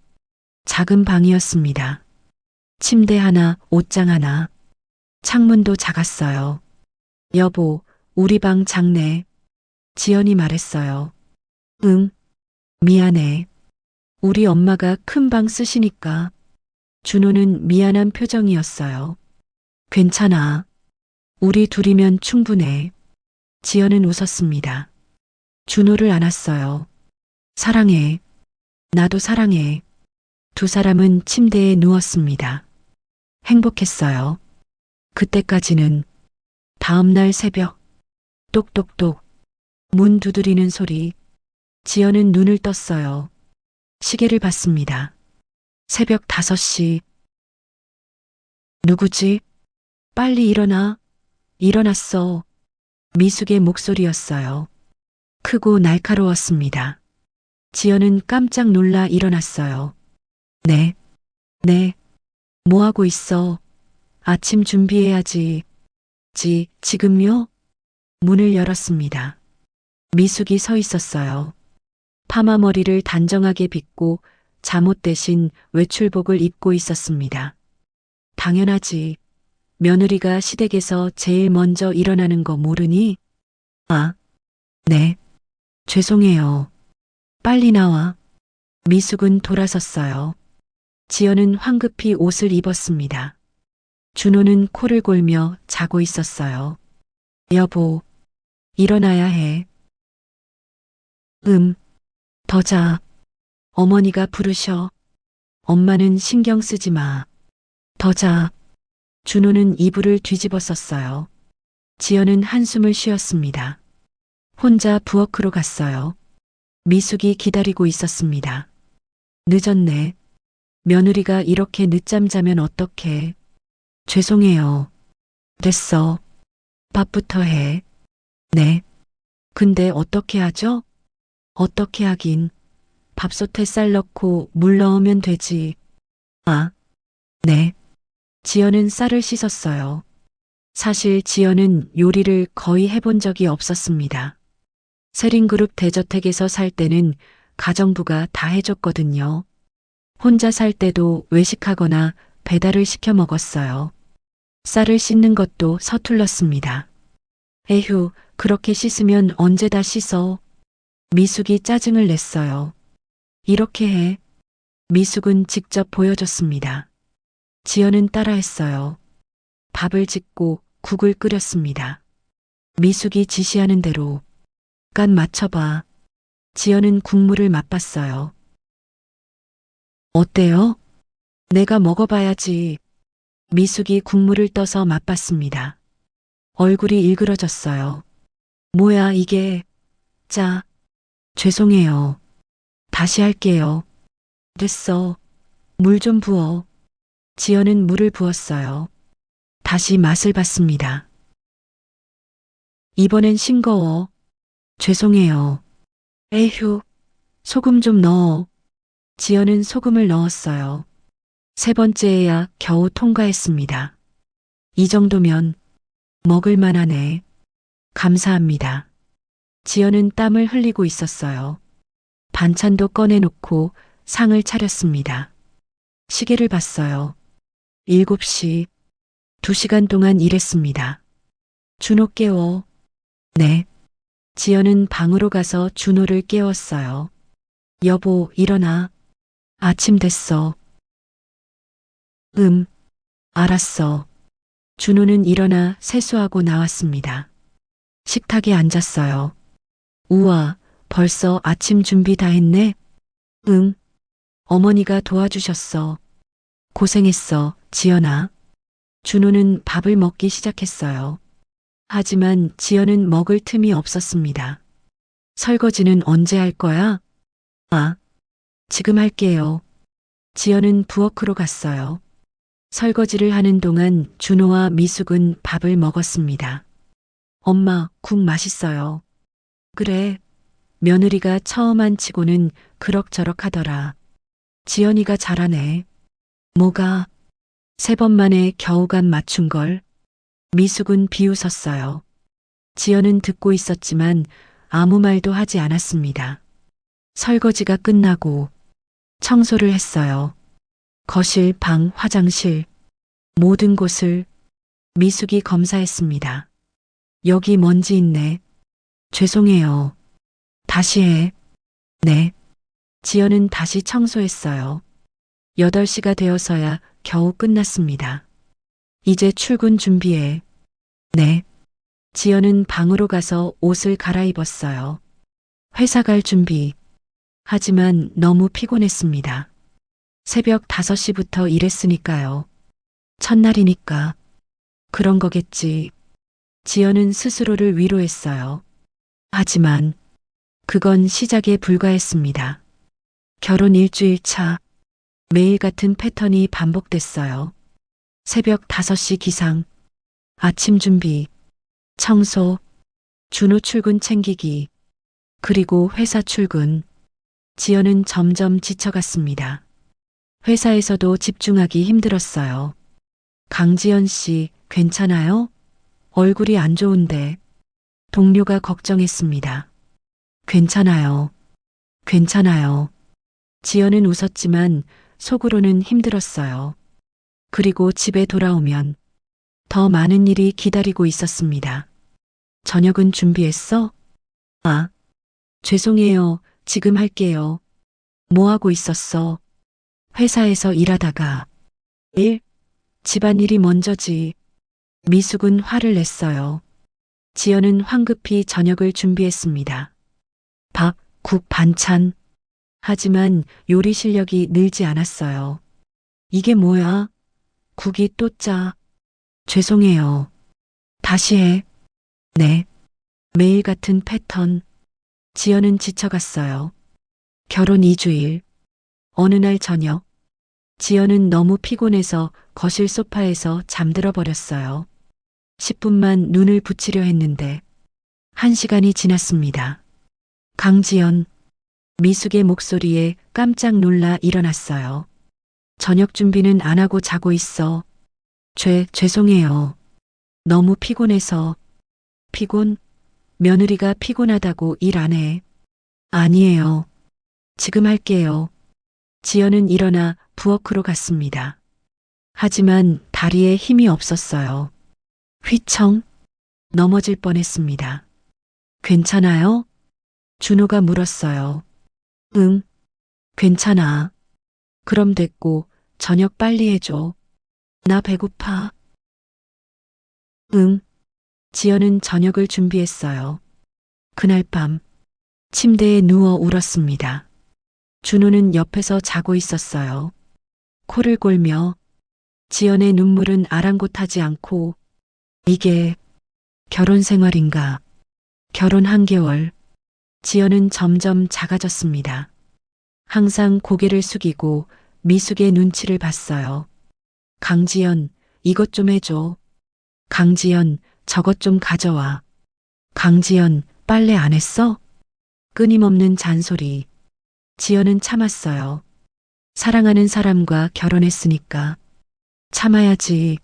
작은 방이었습니다. 침대 하나, 옷장 하나. 창문도 작았어요. 여보, 우리 방 작네. 지연이 말했어요. 응, 미안해. 우리 엄마가 큰 방 쓰시니까. 준호는 미안한 표정이었어요. 괜찮아. 우리 둘이면 충분해. 지연은 웃었습니다. 준호를 안았어요. 사랑해. 나도 사랑해. 두 사람은 침대에 누웠습니다. 행복했어요. 그때까지는. 다음날 새벽. 똑똑똑. 문 두드리는 소리. 지연은 눈을 떴어요. 시계를 봤습니다. 새벽 5시. 누구지? 빨리 일어나. 일어났어. 미숙의 목소리였어요. 크고 날카로웠습니다. 지연은 깜짝 놀라 일어났어요. 네. 뭐 하고 있어? 아침 준비해야지. 지금요? 문을 열었습니다. 미숙이 서 있었어요. 파마 머리를 단정하게 빗고 잠옷 대신 외출복을 입고 있었습니다. 당연하지. 며느리가 시댁에서 제일 먼저 일어나는 거 모르니? 아, 네. 죄송해요. 빨리 나와. 미숙은 돌아섰어요. 지연은 황급히 옷을 입었습니다. 준호는 코를 골며 자고 있었어요. 여보, 일어나야 해. 더 자. 어머니가 부르셔. 엄마는 신경 쓰지 마. 더 자. 준호는 이불을 뒤집어 썼어요. 지연은 한숨을 쉬었습니다. 혼자 부엌으로 갔어요. 미숙이 기다리고 있었습니다. 늦었네. 며느리가 이렇게 늦잠 자면 어떡해. 죄송해요. 됐어. 밥부터 해. 네. 근데 어떻게 하죠? 어떻게 하긴. 밥솥에 쌀 넣고 물 넣으면 되지. 아, 네. 지연은 쌀을 씻었어요. 사실 지연은 요리를 거의 해본 적이 없었습니다. 세린그룹 대저택에서 살 때는 가정부가 다 해줬거든요. 혼자 살 때도 외식하거나 배달을 시켜 먹었어요. 쌀을 씻는 것도 서툴렀습니다. 에휴, 그렇게 씻으면 언제 다 씻어? 미숙이 짜증을 냈어요. 이렇게 해. 미숙은 직접 보여줬습니다. 지연은 따라했어요. 밥을 짓고 국을 끓였습니다. 미숙이 지시하는 대로 간 맞춰봐. 지연은 국물을 맛봤어요. 어때요? 내가 먹어봐야지. 미숙이 국물을 떠서 맛봤습니다. 얼굴이 일그러졌어요. 뭐야 이게. 짜. 죄송해요. 다시 할게요. 됐어. 물 좀 부어. 지연은 물을 부었어요. 다시 맛을 봤습니다. 이번엔 싱거워. 죄송해요. 에휴. 소금 좀 넣어. 지연은 소금을 넣었어요. 세 번째에야 겨우 통과했습니다. 이 정도면 먹을 만하네. 감사합니다. 지연은 땀을 흘리고 있었어요. 반찬도 꺼내놓고 상을 차렸습니다. 시계를 봤어요. 7시. 2시간 동안 일했습니다. 준호 깨워. 네. 지연은 방으로 가서 준호를 깨웠어요. 여보, 일어나. 아침 됐어. 알았어. 준호는 일어나 세수하고 나왔습니다. 식탁에 앉았어요. 우와, 벌써 아침 준비 다 했네? 응. 어머니가 도와주셨어. 고생했어, 지연아. 준호는 밥을 먹기 시작했어요. 하지만 지연은 먹을 틈이 없었습니다. 설거지는 언제 할 거야? 아, 지금 할게요. 지연은 부엌으로 갔어요. 설거지를 하는 동안 준호와 미숙은 밥을 먹었습니다. 엄마, 국 맛있어요. 그래. 며느리가 처음 안 치고는 그럭저럭 하더라. 지연이가 잘하네. 뭐가? 3번 만에 겨우간 맞춘걸. 미숙은 비웃었어요. 지연은 듣고 있었지만 아무 말도 하지 않았습니다. 설거지가 끝나고 청소를 했어요. 거실, 방, 화장실, 모든 곳을 미숙이 검사했습니다. 여기 먼지 있네. 죄송해요. 다시 해. 네. 지연은 다시 청소했어요. 8시가 되어서야 겨우 끝났습니다. 이제 출근 준비해. 네. 지연은 방으로 가서 옷을 갈아입었어요. 회사 갈 준비. 하지만 너무 피곤했습니다. 새벽 5시부터 일했으니까요. 첫날이니까. 그런 거겠지. 지연은 스스로를 위로했어요. 하지만 그건 시작에 불과했습니다. 결혼 일주일 차. 매일 같은 패턴이 반복됐어요. 새벽 5시 기상. 아침 준비. 청소. 준호 출근 챙기기. 그리고 회사 출근. 지연은 점점 지쳐갔습니다. 회사에서도 집중하기 힘들었어요. 강지연 씨, 괜찮아요? 얼굴이 안 좋은데. 동료가 걱정했습니다. 괜찮아요. 괜찮아요. 지연은 웃었지만 속으로는 힘들었어요. 그리고 집에 돌아오면 더 많은 일이 기다리고 있었습니다. 저녁은 준비했어? 아, 죄송해요. 지금 할게요. 뭐 하고 있었어? 회사에서 일하다가. 집안일이 먼저지. 미숙은 화를 냈어요. 지연은 황급히 저녁을 준비했습니다. 밥, 국, 반찬. 하지만 요리 실력이 늘지 않았어요. 이게 뭐야? 국이 또 짜. 죄송해요. 다시 해. 네. 매일 같은 패턴. 지연은 지쳐갔어요. 결혼 2주일. 어느 날 저녁. 지연은 너무 피곤해서 거실 소파에서 잠들어 버렸어요. 10분만 눈을 붙이려 했는데 1시간이 지났습니다. 강지연. 미숙의 목소리에 깜짝 놀라 일어났어요. 저녁 준비는 안 하고 자고 있어. 죄송해요. 너무 피곤해서. 피곤? 며느리가 피곤하다고 일 안 해. 아니에요. 지금 할게요. 지연은 일어나 부엌으로 갔습니다. 하지만 다리에 힘이 없었어요. 휘청 넘어질 뻔했습니다. 괜찮아요? 준호가 물었어요. 응, 괜찮아. 그럼 됐고 저녁 빨리 해줘. 나 배고파. 응. 지연은 저녁을 준비했어요. 그날 밤 침대에 누워 울었습니다. 준호는 옆에서 자고 있었어요. 코를 골며 지연의 눈물은 아랑곳하지 않고 이게 결혼 생활인가? 결혼 한 개월. 지연은 점점 작아졌습니다. 항상 고개를 숙이고 미숙의 눈치를 봤어요. 강지연, 이것 좀 해줘. 강지연, 저것 좀 가져와. 강지연, 빨래 안 했어? 끊임없는 잔소리. 지연은 참았어요. 사랑하는 사람과 결혼했으니까. 참아야지.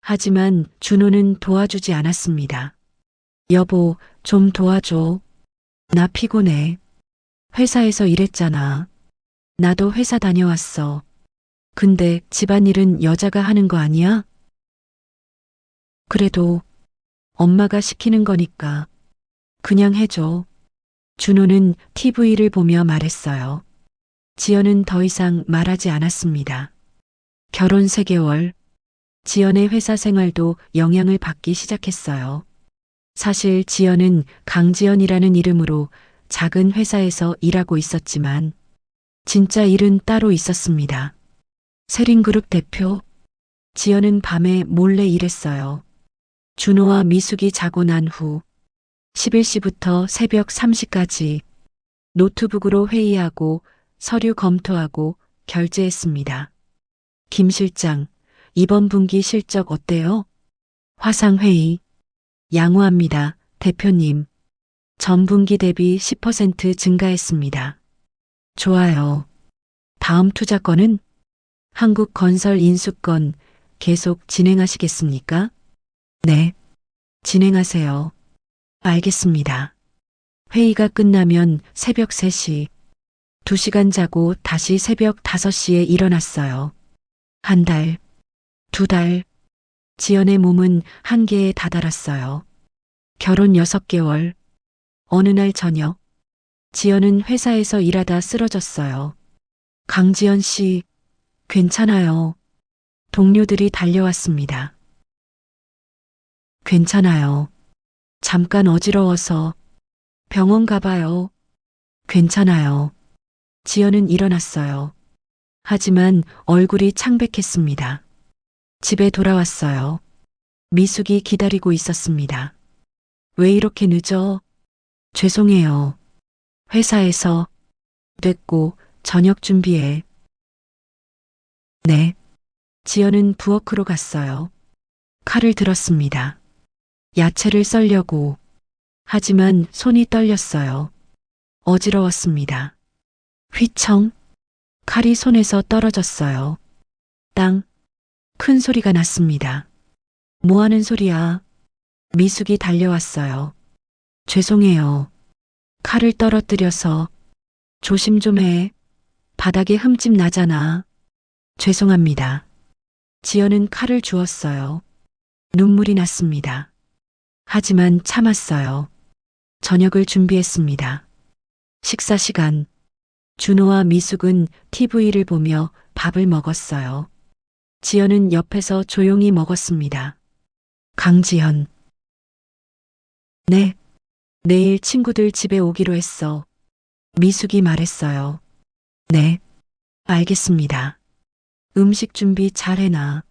하지만 준호는 도와주지 않았습니다. 여보, 좀 도와줘. 나 피곤해. 회사에서 일했잖아. 나도 회사 다녀왔어. 근데 집안일은 여자가 하는 거 아니야? 그래도 엄마가 시키는 거니까 그냥 해줘. 준호는 TV를 보며 말했어요. 지연은 더 이상 말하지 않았습니다. 결혼 3개월. 지연의 회사 생활도 영향을 받기 시작했어요. 사실 지연은 강지연이라는 이름으로 작은 회사에서 일하고 있었지만 진짜 일은 따로 있었습니다. 세린그룹 대표. 지연은 밤에 몰래 일했어요. 준호와 미숙이 자고 난 후 11시부터 새벽 3시까지 노트북으로 회의하고 서류 검토하고 결제했습니다. 김 실장, 이번 분기 실적 어때요? 화상회의. 양호합니다, 대표님. 전분기 대비 10% 증가했습니다. 좋아요. 다음 투자건은? 한국건설 인수건 계속 진행하시겠습니까? 네. 진행하세요. 알겠습니다. 회의가 끝나면 새벽 3시. 2시간 자고 다시 새벽 5시에 일어났어요. 1달, 2달. 지연의 몸은 한계에 다다랐어요. 결혼 6개월. 어느 날 저녁, 지연은 회사에서 일하다 쓰러졌어요. 강지연 씨, 괜찮아요. 동료들이 달려왔습니다. 괜찮아요. 잠깐 어지러워서 병원 가봐요. 괜찮아요. 지연은 일어났어요. 하지만 얼굴이 창백했습니다. 집에 돌아왔어요. 미숙이 기다리고 있었습니다. 왜 이렇게 늦어? 죄송해요. 회사에서 됐고 저녁 준비해. 네. 지연은 부엌으로 갔어요. 칼을 들었습니다. 야채를 썰려고. 하지만 손이 떨렸어요. 어지러웠습니다. 휘청. 칼이 손에서 떨어졌어요. 땅. 큰 소리가 났습니다. 뭐 하는 소리야? 미숙이 달려왔어요. 죄송해요. 칼을 떨어뜨려서. 조심 좀 해. 바닥에 흠집 나잖아. 죄송합니다. 지연은 칼을 주었어요. 눈물이 났습니다. 하지만 참았어요. 저녁을 준비했습니다. 식사 시간. 준호와 미숙은 TV를 보며 밥을 먹었어요. 지연은 옆에서 조용히 먹었습니다. 강지연. 네. 내일 친구들 집에 오기로 했어. 미숙이 말했어요. 네. 알겠습니다. 음식 준비 잘 해놔.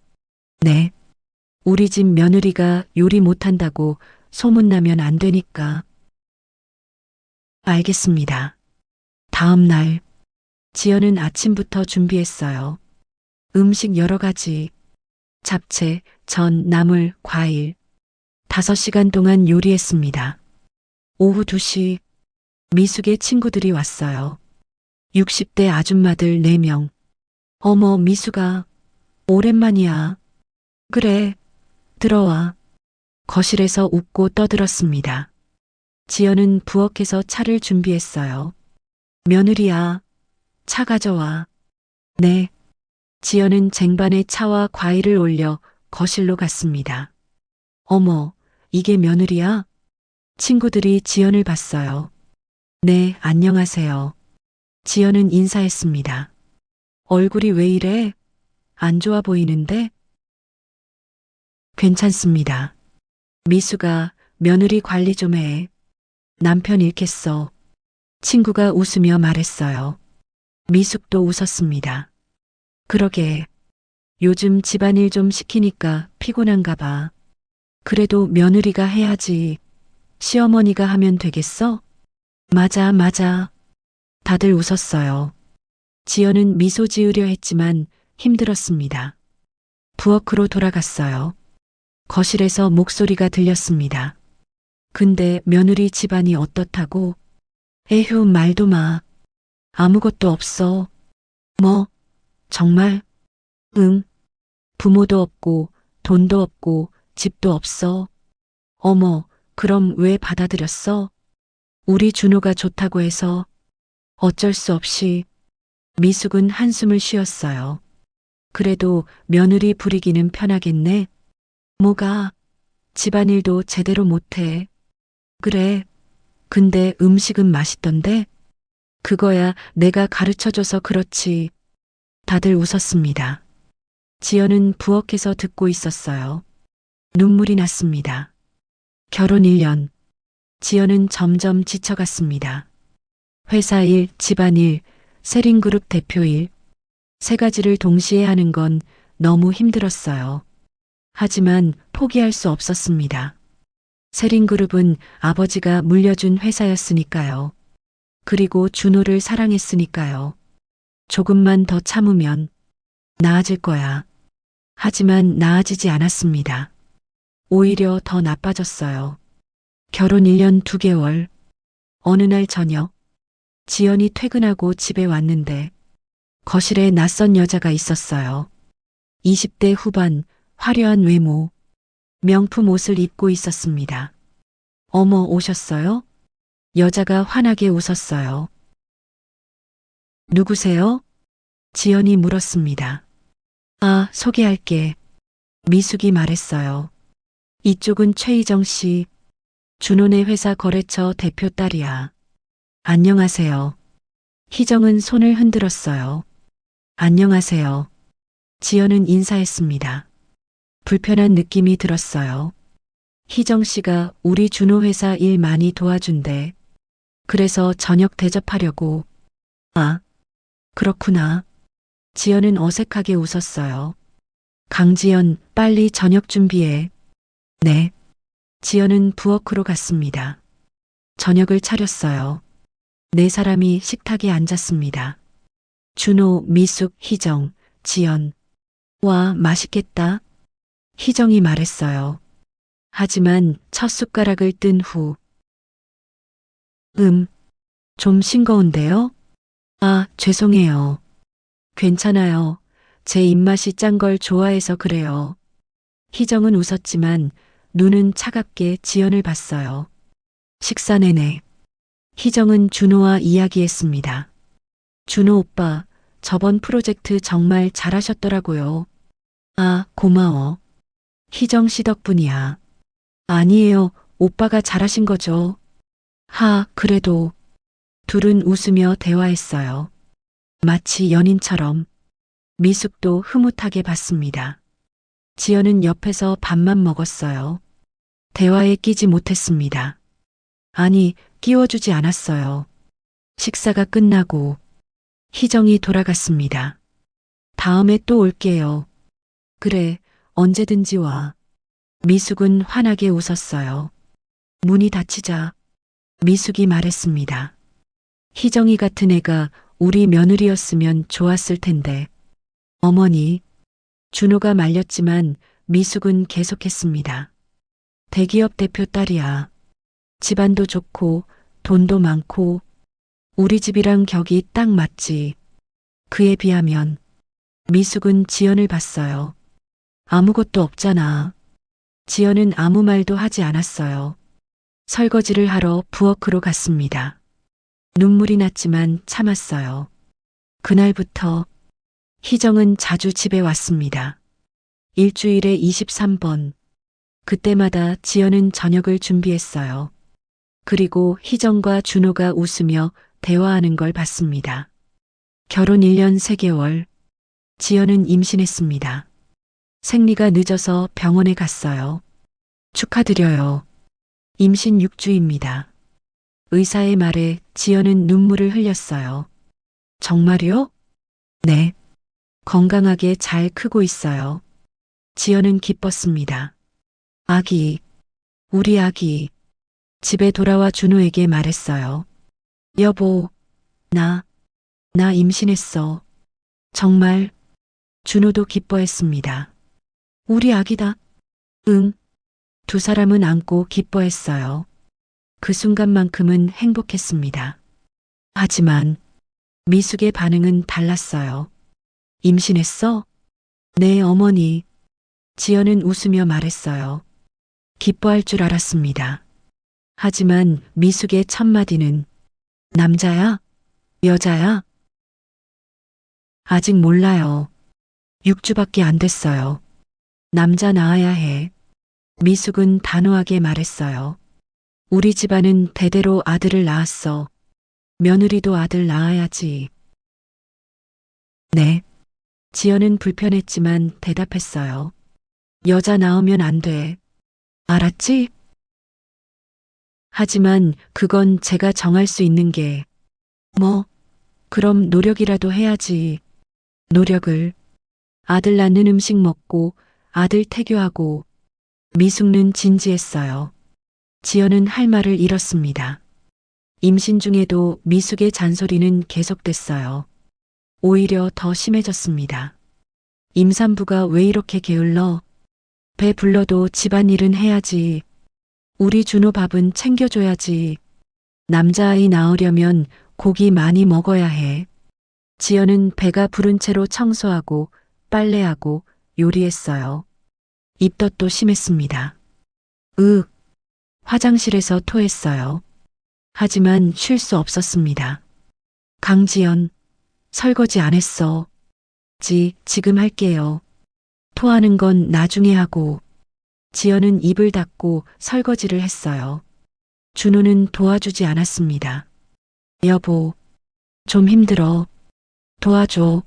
네. 우리 집 며느리가 요리 못한다고 소문나면 안 되니까. 알겠습니다. 다음 날, 지연은 아침부터 준비했어요. 음식 여러 가지. 잡채, 전, 나물, 과일. 5시간 동안 요리했습니다. 오후 2시, 미숙의 친구들이 왔어요. 60대 아줌마들 4명. 어머, 미숙아. 오랜만이야. 그래, 들어와. 거실에서 웃고 떠들었습니다. 지연은 부엌에서 차를 준비했어요. 며느리야, 차 가져와. 네. 지연은 쟁반에 차와 과일을 올려 거실로 갔습니다. 어머, 이게 며느리야? 친구들이 지연을 봤어요. 네, 안녕하세요. 지연은 인사했습니다. 얼굴이 왜 이래? 안 좋아 보이는데? 괜찮습니다. 미수가 며느리 관리 좀 해. 남편 잃겠어. 친구가 웃으며 말했어요. 미숙도 웃었습니다. 그러게. 요즘 집안일 좀 시키니까 피곤한가 봐. 그래도 며느리가 해야지. 시어머니가 하면 되겠어? 맞아, 맞아. 다들 웃었어요. 지연은 미소 지으려 했지만 힘들었습니다. 부엌으로 돌아갔어요. 거실에서 목소리가 들렸습니다. 근데 며느리 집안이 어떻다고? 에휴, 말도 마. 아무것도 없어. 뭐? 정말? 응. 부모도 없고, 돈도 없고, 집도 없어. 어머, 그럼 왜 받아들였어? 우리 준호가 좋다고 해서 어쩔 수 없이. 미숙은 한숨을 쉬었어요. 그래도 며느리 부리기는 편하겠네. 뭐가? 집안일도 제대로 못해. 그래. 근데 음식은 맛있던데? 그거야 내가 가르쳐줘서 그렇지. 다들 웃었습니다. 지연은 부엌에서 듣고 있었어요. 눈물이 났습니다. 결혼 1년. 지연은 점점 지쳐갔습니다. 회사 일, 집안일, 세린그룹 대표일. 세 가지를 동시에 하는 건 너무 힘들었어요. 하지만 포기할 수 없었습니다. 세린그룹은 아버지가 물려준 회사였으니까요. 그리고 준호를 사랑했으니까요. 조금만 더 참으면 나아질 거야. 하지만 나아지지 않았습니다. 오히려 더 나빠졌어요. 결혼 1년 2개월. 어느 날 저녁, 지연이 퇴근하고 집에 왔는데 거실에 낯선 여자가 있었어요. 20대 후반, 화려한 외모, 명품 옷을 입고 있었습니다. 어머, 오셨어요? 여자가 환하게 웃었어요. 누구세요? 지연이 물었습니다. 아, 소개할게. 미숙이 말했어요. 이쪽은 최희정 씨, 준호네 회사 거래처 대표 딸이야. 안녕하세요. 희정은 손을 흔들었어요. 안녕하세요. 지연은 인사했습니다. 불편한 느낌이 들었어요. 희정 씨가 우리 준호 회사 일 많이 도와준대. 그래서 저녁 대접하려고. 아, 그렇구나. 지연은 어색하게 웃었어요. 강지연, 빨리 저녁 준비해. 네. 지연은 부엌으로 갔습니다. 저녁을 차렸어요. 네 사람이 식탁에 앉았습니다. 준호, 미숙, 희정, 지연. 와, 맛있겠다. 희정이 말했어요. 하지만 첫 숟가락을 뜬 후. 좀 싱거운데요? 아, 죄송해요. 괜찮아요. 제 입맛이 짠 걸 좋아해서 그래요. 희정은 웃었지만 눈은 차갑게 지연을 봤어요. 식사 내내 희정은 준호와 이야기했습니다. 준호 오빠, 저번 프로젝트 정말 잘하셨더라고요. 아, 고마워. 희정 씨 덕분이야. 아니에요. 오빠가 잘하신 거죠. 그래도. 둘은 웃으며 대화했어요. 마치 연인처럼. 미숙도 흐뭇하게 봤습니다. 지연은 옆에서 밥만 먹었어요. 대화에 끼지 못했습니다. 아니, 끼워주지 않았어요. 식사가 끝나고 희정이 돌아갔습니다. 다음에 또 올게요. 그래, 언제든지 와. 미숙은 환하게 웃었어요. 문이 닫히자 미숙이 말했습니다. 희정이 같은 애가 우리 며느리였으면 좋았을 텐데. 어머니, 준호가 말렸지만 미숙은 계속했습니다. 대기업 대표 딸이야. 집안도 좋고 돈도 많고 우리 집이랑 격이 딱 맞지. 그에 비하면. 미숙은 지연을 봤어요. 아무것도 없잖아. 지연은 아무 말도 하지 않았어요. 설거지를 하러 부엌으로 갔습니다. 눈물이 났지만 참았어요. 그날부터 희정은 자주 집에 왔습니다. 일주일에 23번. 그때마다 지연은 저녁을 준비했어요. 그리고 희정과 준호가 웃으며 대화하는 걸 봤습니다. 결혼 1년 3개월. 지연은 임신했습니다. 생리가 늦어서 병원에 갔어요. 축하드려요. 임신 6주입니다. 의사의 말에 지연은 눈물을 흘렸어요. 정말요? 네. 건강하게 잘 크고 있어요. 지연은 기뻤습니다. 아기, 우리 아기. 집에 돌아와 준호에게 말했어요. 여보, 나 임신했어. 정말? 준호도 기뻐했습니다. 우리 아기다. 응. 두 사람은 안고 기뻐했어요. 그 순간만큼은 행복했습니다. 하지만 미숙의 반응은 달랐어요. 임신했어? 네, 어머니. 지연은 웃으며 말했어요. 기뻐할 줄 알았습니다. 하지만 미숙의 첫마디는 남자야? 여자야? 아직 몰라요. 6주밖에 안 됐어요. 남자 낳아야 해. 미숙은 단호하게 말했어요. 우리 집안은 대대로 아들을 낳았어. 며느리도 아들 낳아야지. 네. 지연은 불편했지만 대답했어요. 여자 낳으면 안 돼. 알았지? 하지만 그건 제가 정할 수 있는 게 뭐? 그럼 노력이라도 해야지. 노력을. 아들 낳는 음식 먹고 아들 태교하고. 미숙는 진지했어요. 지연은 할 말을 잃었습니다. 임신 중에도 미숙의 잔소리는 계속됐어요. 오히려 더 심해졌습니다. 임산부가 왜 이렇게 게을러? 배 불러도 집안일은 해야지. 우리 준호 밥은 챙겨줘야지. 남자아이 낳으려면 고기 많이 먹어야 해. 지연은 배가 부른 채로 청소하고 빨래하고 요리했어요. 입덧도 심했습니다. 화장실에서 토했어요. 하지만 쉴 수 없었습니다. 강지연, 설거지 안 했어. 지금 할게요. 토하는 건 나중에 하고. 지연은 입을 닫고 설거지를 했어요. 준호는 도와주지 않았습니다. 여보, 좀 힘들어. 도와줘.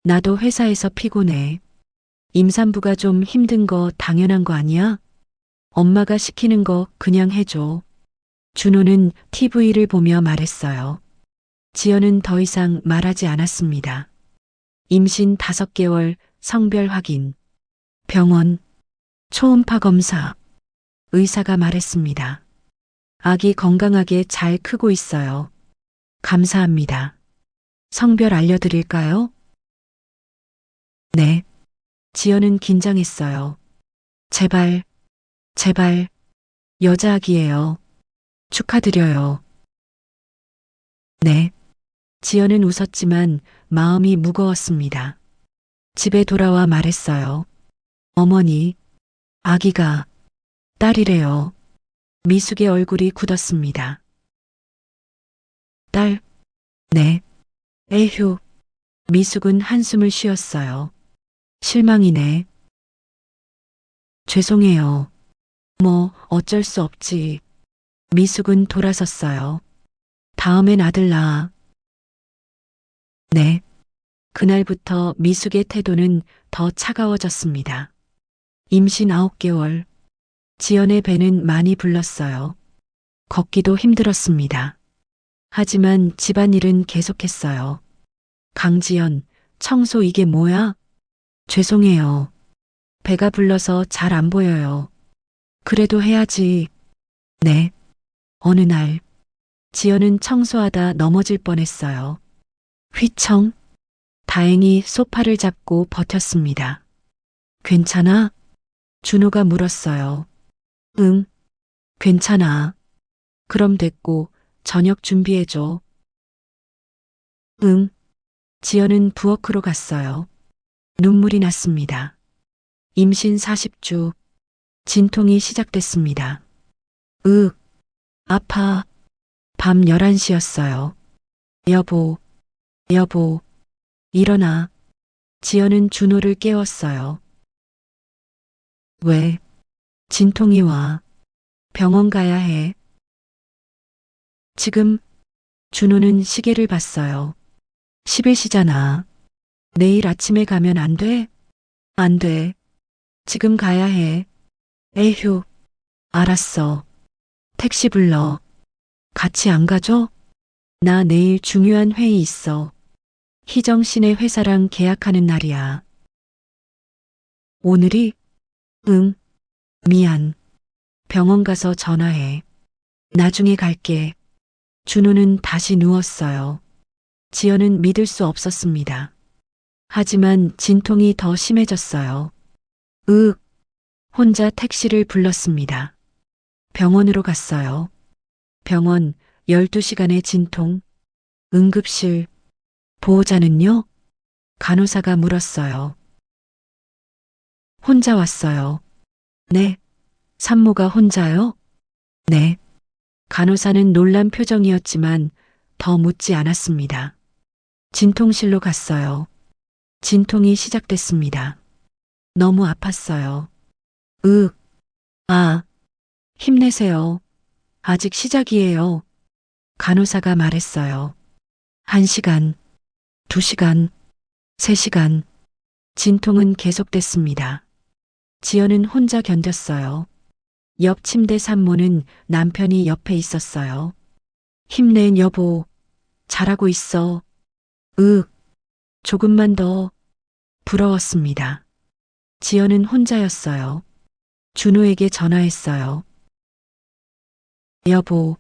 나도 회사에서 피곤해. 임산부가 좀 힘든 거 당연한 거 아니야? 엄마가 시키는 거 그냥 해줘. 준호는 TV를 보며 말했어요. 지연은 더 이상 말하지 않았습니다. 임신 5개월, 성별 확인. 병원, 초음파 검사. 의사가 말했습니다. 아기 건강하게 잘 크고 있어요. 감사합니다. 성별 알려드릴까요? 네. 지연은 긴장했어요. 제발, 여자아기예요. 축하드려요. 네. 지연은 웃었지만 마음이 무거웠습니다. 집에 돌아와 말했어요. 어머니, 아기가 딸이래요. 미숙의 얼굴이 굳었습니다. 딸? 네. 에휴. 미숙은 한숨을 쉬었어요. 실망이네. 죄송해요. 뭐 어쩔 수 없지. 미숙은 돌아섰어요. 다음엔 아들 낳아. 네. 그날부터 미숙의 태도는 더 차가워졌습니다. 임신 9개월. 지연의 배는 많이 불렀어요. 걷기도 힘들었습니다. 하지만 집안일은 계속했어요. 강지연, 청소 이게 뭐야? 죄송해요. 배가 불러서 잘 안 보여요. 그래도 해야지. 네. 어느 날, 지연은 청소하다 넘어질 뻔했어요. 휘청. 다행히 소파를 잡고 버텼습니다. 괜찮아? 준호가 물었어요. 응, 괜찮아. 그럼 됐고, 저녁 준비해줘. 응. 지연은 부엌으로 갔어요. 눈물이 났습니다. 임신 40주. 진통이 시작됐습니다. 아파. 밤 11시였어요. 여보, 일어나. 지연은 준호를 깨웠어요. 왜? 진통이 와. 병원 가야 해. 지금 준호는 시계를 봤어요. 10일이잖아. 내일 아침에 가면 안 돼? 안 돼. 지금 가야 해. 에휴. 알았어. 택시 불러. 같이 안 가죠? 나 내일 중요한 회의 있어. 희정 씨네 회사랑 계약하는 날이야. 오늘이? 응. 미안. 병원 가서 전화해. 나중에 갈게. 준호는 다시 누웠어요. 지연은 믿을 수 없었습니다. 하지만 진통이 더 심해졌어요. 혼자 택시를 불렀습니다. 병원으로 갔어요. 병원 12시간의 진통. 응급실. 보호자는요? 간호사가 물었어요. 혼자 왔어요. 네. 산모가 혼자요? 네. 간호사는 놀란 표정이었지만 더 묻지 않았습니다. 진통실로 갔어요. 진통이 시작됐습니다. 너무 아팠어요. 힘내세요. 아직 시작이에요. 간호사가 말했어요. 1시간, 2시간, 3시간. 진통은 계속됐습니다. 지연은 혼자 견뎠어요. 옆 침대 산모는 남편이 옆에 있었어요. 힘내, 여보. 잘하고 있어. 조금만 더. 부러웠습니다. 지연은 혼자였어요. 준호에게 전화했어요. 여보,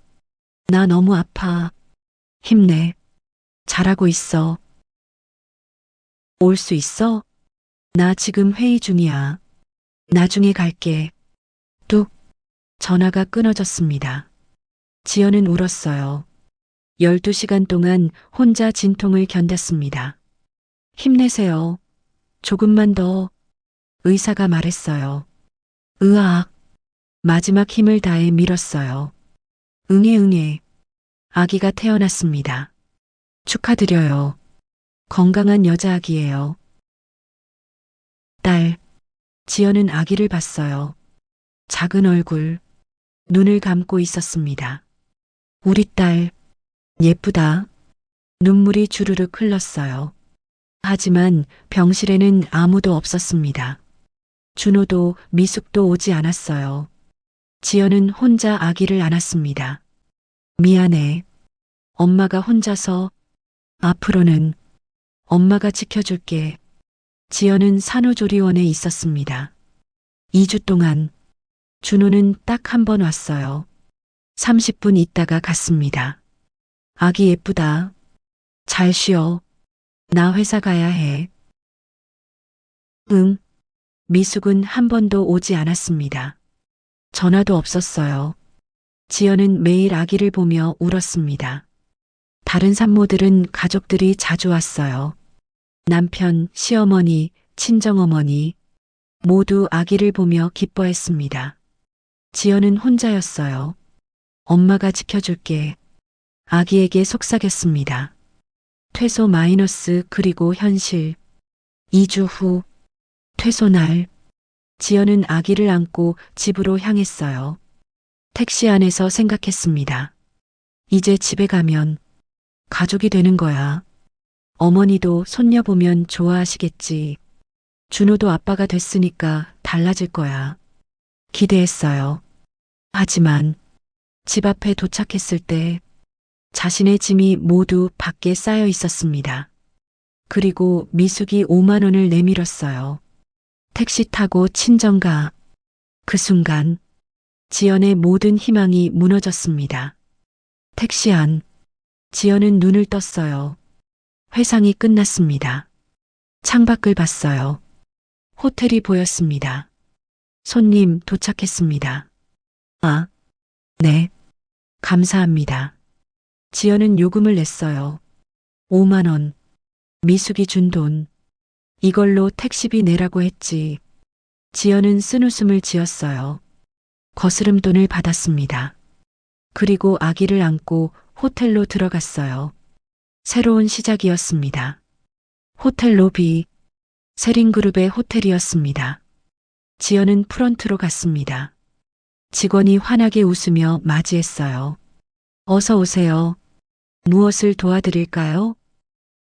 나 너무 아파. 힘내. 잘하고 있어. 올 수 있어? 나 지금 회의 중이야. 나중에 갈게. 뚝. 전화가 끊어졌습니다. 지연은 울었어요. 12시간 동안 혼자 진통을 견뎠습니다. 힘내세요. 조금만 더. 의사가 말했어요. 으악. 마지막 힘을 다해 밀었어요. 응애. 아기가 태어났습니다. 축하드려요. 건강한 여자아기예요. 딸. 지연은 아기를 봤어요. 작은 얼굴, 눈을 감고 있었습니다. 우리 딸, 예쁘다. 눈물이 주르륵 흘렀어요. 하지만 병실에는 아무도 없었습니다. 준호도 미숙도 오지 않았어요. 지연은 혼자 아기를 안았습니다. 미안해. 엄마가 혼자서. 앞으로는 엄마가 지켜줄게. 지연은 산후조리원에 있었습니다. 2주 동안 준호는 딱 한 번 왔어요. 30분 있다가 갔습니다. 아기 예쁘다. 잘 쉬어. 나 회사 가야 해. 응. 미숙은 한 번도 오지 않았습니다. 전화도 없었어요. 지연은 매일 아기를 보며 울었습니다. 다른 산모들은 가족들이 자주 왔어요. 남편, 시어머니, 친정어머니 모두 아기를 보며 기뻐했습니다. 지연은 혼자였어요. 엄마가 지켜줄게. 아기에게 속삭였습니다. 퇴소 마이너스 그리고 현실. 2주 후 퇴소날. 지연은 아기를 안고 집으로 향했어요. 택시 안에서 생각했습니다. 이제 집에 가면 가족이 되는 거야. 어머니도 손녀 보면 좋아하시겠지. 준호도 아빠가 됐으니까 달라질 거야. 기대했어요. 하지만 집 앞에 도착했을 때 자신의 짐이 모두 밖에 쌓여 있었습니다. 그리고 미숙이 5만 원을 내밀었어요. 택시 타고 친정가. 그 순간 지연의 모든 희망이 무너졌습니다. 택시 안. 지연은 눈을 떴어요. 회상이 끝났습니다. 창밖을 봤어요. 호텔이 보였습니다. 손님 도착했습니다. 아, 네. 감사합니다. 지연은 요금을 냈어요. 5만 원. 미숙이 준 돈. 이걸로 택시비 내라고 했지. 지연은 쓴웃음을 지었어요. 거스름 돈을 받았습니다. 그리고 아기를 안고 호텔로 들어갔어요. 새로운 시작이었습니다. 호텔 로비. 세린그룹의 호텔이었습니다. 지연은 프런트로 갔습니다. 직원이 환하게 웃으며 맞이했어요. 어서 오세요. 무엇을 도와드릴까요?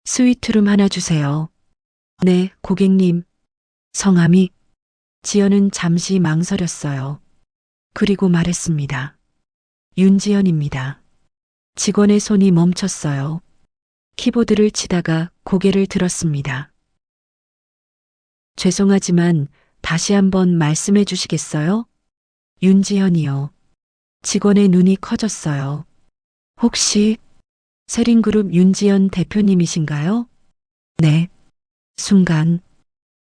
스위트룸 하나 주세요. 네, 고객님. 성함이? 지연은 잠시 망설였어요. 그리고 말했습니다. 윤지연입니다. 직원의 손이 멈췄어요. 키보드를 치다가 고개를 들었습니다. 죄송하지만 다시 한번 말씀해 주시겠어요? 윤지연이요. 직원의 눈이 커졌어요. 혹시 세린그룹 윤지연 대표님이신가요? 네. 순간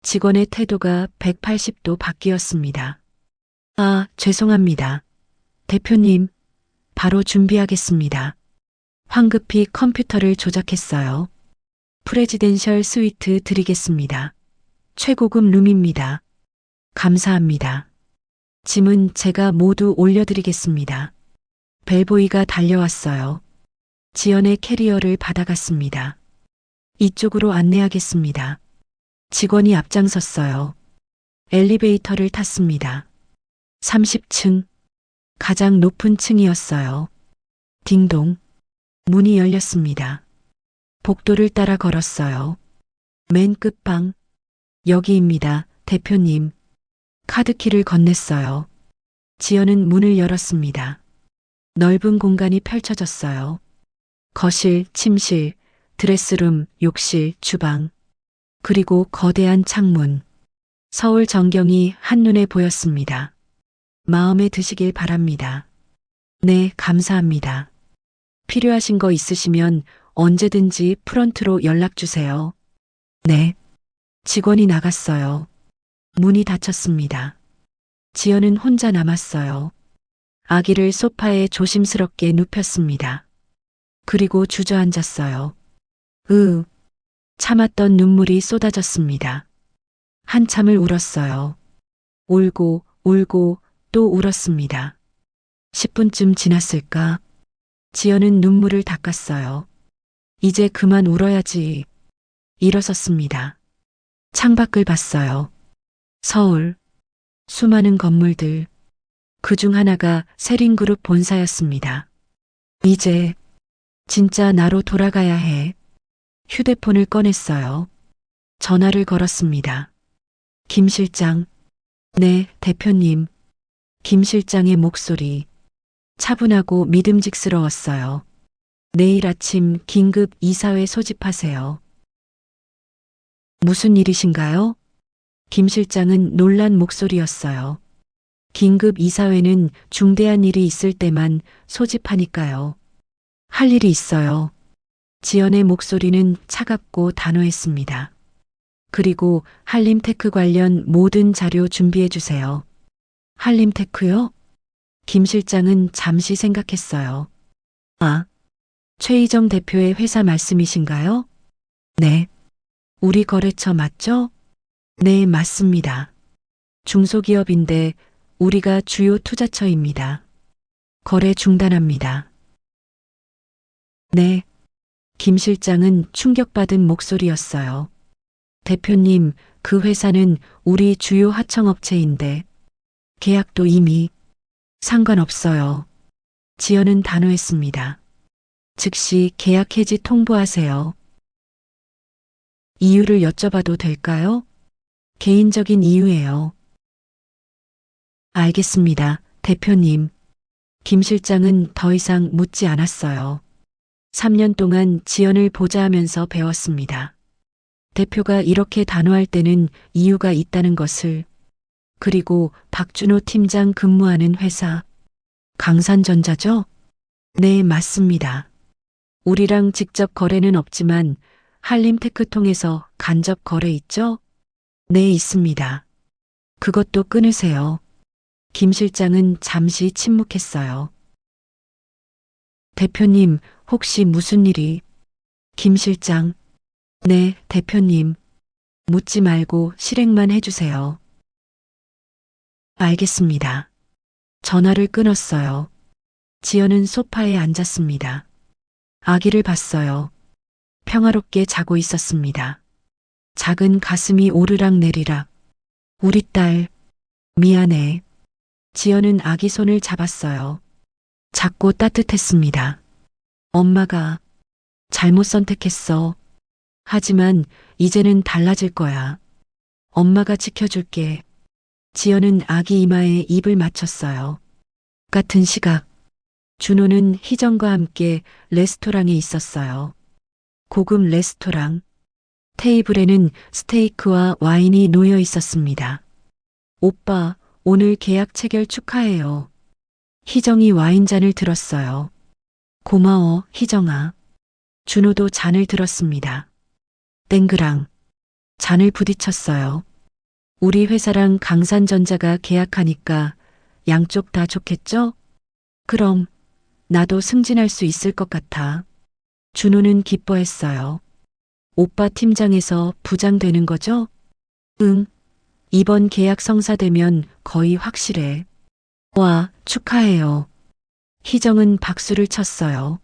직원의 태도가 180도 바뀌었습니다. 아, 죄송합니다. 대표님, 바로 준비하겠습니다. 황급히 컴퓨터를 조작했어요. 프레지덴셜 스위트 드리겠습니다. 최고급 룸입니다. 감사합니다. 짐은 제가 모두 올려드리겠습니다. 벨보이가 달려왔어요. 지연의 캐리어를 받아갔습니다. 이쪽으로 안내하겠습니다. 직원이 앞장섰어요. 엘리베이터를 탔습니다. 30층, 가장 높은 층이었어요. 딩동, 문이 열렸습니다. 복도를 따라 걸었어요. 맨 끝방, 여기입니다, 대표님. 카드키를 건넸어요. 지연은 문을 열었습니다. 넓은 공간이 펼쳐졌어요. 거실, 침실, 드레스룸, 욕실, 주방, 그리고 거대한 창문. 서울 전경이 한눈에 보였습니다. 마음에 드시길 바랍니다. 네, 감사합니다. 필요하신 거 있으시면 언제든지 프런트로 연락 주세요. 네. 직원이 나갔어요. 문이 닫혔습니다. 지연은 혼자 남았어요. 아기를 소파에 조심스럽게 눕혔습니다. 그리고 주저앉았어요. 참았던 눈물이 쏟아졌습니다. 한참을 울었어요. 울고 또 울었습니다. 10분쯤 지났을까? 지연은 눈물을 닦았어요. 이제 그만 울어야지. 일어섰습니다. 창밖을 봤어요. 서울, 수많은 건물들, 그중 하나가 세린그룹 본사였습니다. 이제 진짜 나로 돌아가야 해. 휴대폰을 꺼냈어요. 전화를 걸었습니다. 김 실장. 네, 대표님. 김 실장의 목소리. 차분하고 믿음직스러웠어요. 내일 아침 긴급 이사회 소집하세요. 무슨 일이신가요? 김 실장은 놀란 목소리였어요. 긴급 이사회는 중대한 일이 있을 때만 소집하니까요. 할 일이 있어요. 지연의 목소리는 차갑고 단호했습니다. 그리고 한림테크 관련 모든 자료 준비해 주세요. 한림테크요? 김 실장은 잠시 생각했어요. 아, 최희정 대표의 회사 말씀이신가요? 네. 우리 거래처 맞죠? 네, 맞습니다. 중소기업인데 우리가 주요 투자처입니다. 거래 중단합니다. 네. 김 실장은 충격받은 목소리였어요. 대표님, 그 회사는 우리 주요 하청업체인데 계약도 이미 상관없어요. 지연은 단호했습니다. 즉시 계약 해지 통보하세요. 이유를 여쭤봐도 될까요? 개인적인 이유예요. 알겠습니다, 대표님. 김 실장은 더 이상 묻지 않았어요. 3년 동안 지연을 보자 하면서 배웠습니다. 대표가 이렇게 단호할 때는 이유가 있다는 것을. 그리고 박준호 팀장 근무하는 회사. 강산전자죠? 네, 맞습니다. 우리랑 직접 거래는 없지만 한림테크 통해서 간접 거래 있죠? 네, 있습니다. 그것도 끊으세요. 김 실장은 잠시 침묵했어요. 대표님, 혹시 무슨 일이? 김 실장. 네, 대표님. 묻지 말고 실행만 해주세요. 알겠습니다. 전화를 끊었어요. 지연은 소파에 앉았습니다. 아기를 봤어요. 평화롭게 자고 있었습니다. 작은 가슴이 오르락 내리락. 우리 딸, 미안해. 지연은 아기 손을 잡았어요. 작고 따뜻했습니다. 엄마가 잘못 선택했어. 하지만 이제는 달라질 거야. 엄마가 지켜줄게. 지연은 아기 이마에 입을 맞췄어요. 같은 시각, 준호는 희정과 함께 레스토랑에 있었어요. 고급 레스토랑. 테이블에는 스테이크와 와인이 놓여 있었습니다. 오빠, 오늘 계약 체결 축하해요. 희정이 와인잔을 들었어요. 고마워, 희정아. 준호도 잔을 들었습니다. 땡그랑. 잔을 부딪혔어요. 우리 회사랑 강산전자가 계약하니까 양쪽 다 좋겠죠? 그럼 나도 승진할 수 있을 것 같아. 준호는 기뻐했어요. 오빠 팀장에서 부장 되는 거죠? 응. 이번 계약 성사되면 거의 확실해. 와, 축하해요. 희정은 박수를 쳤어요.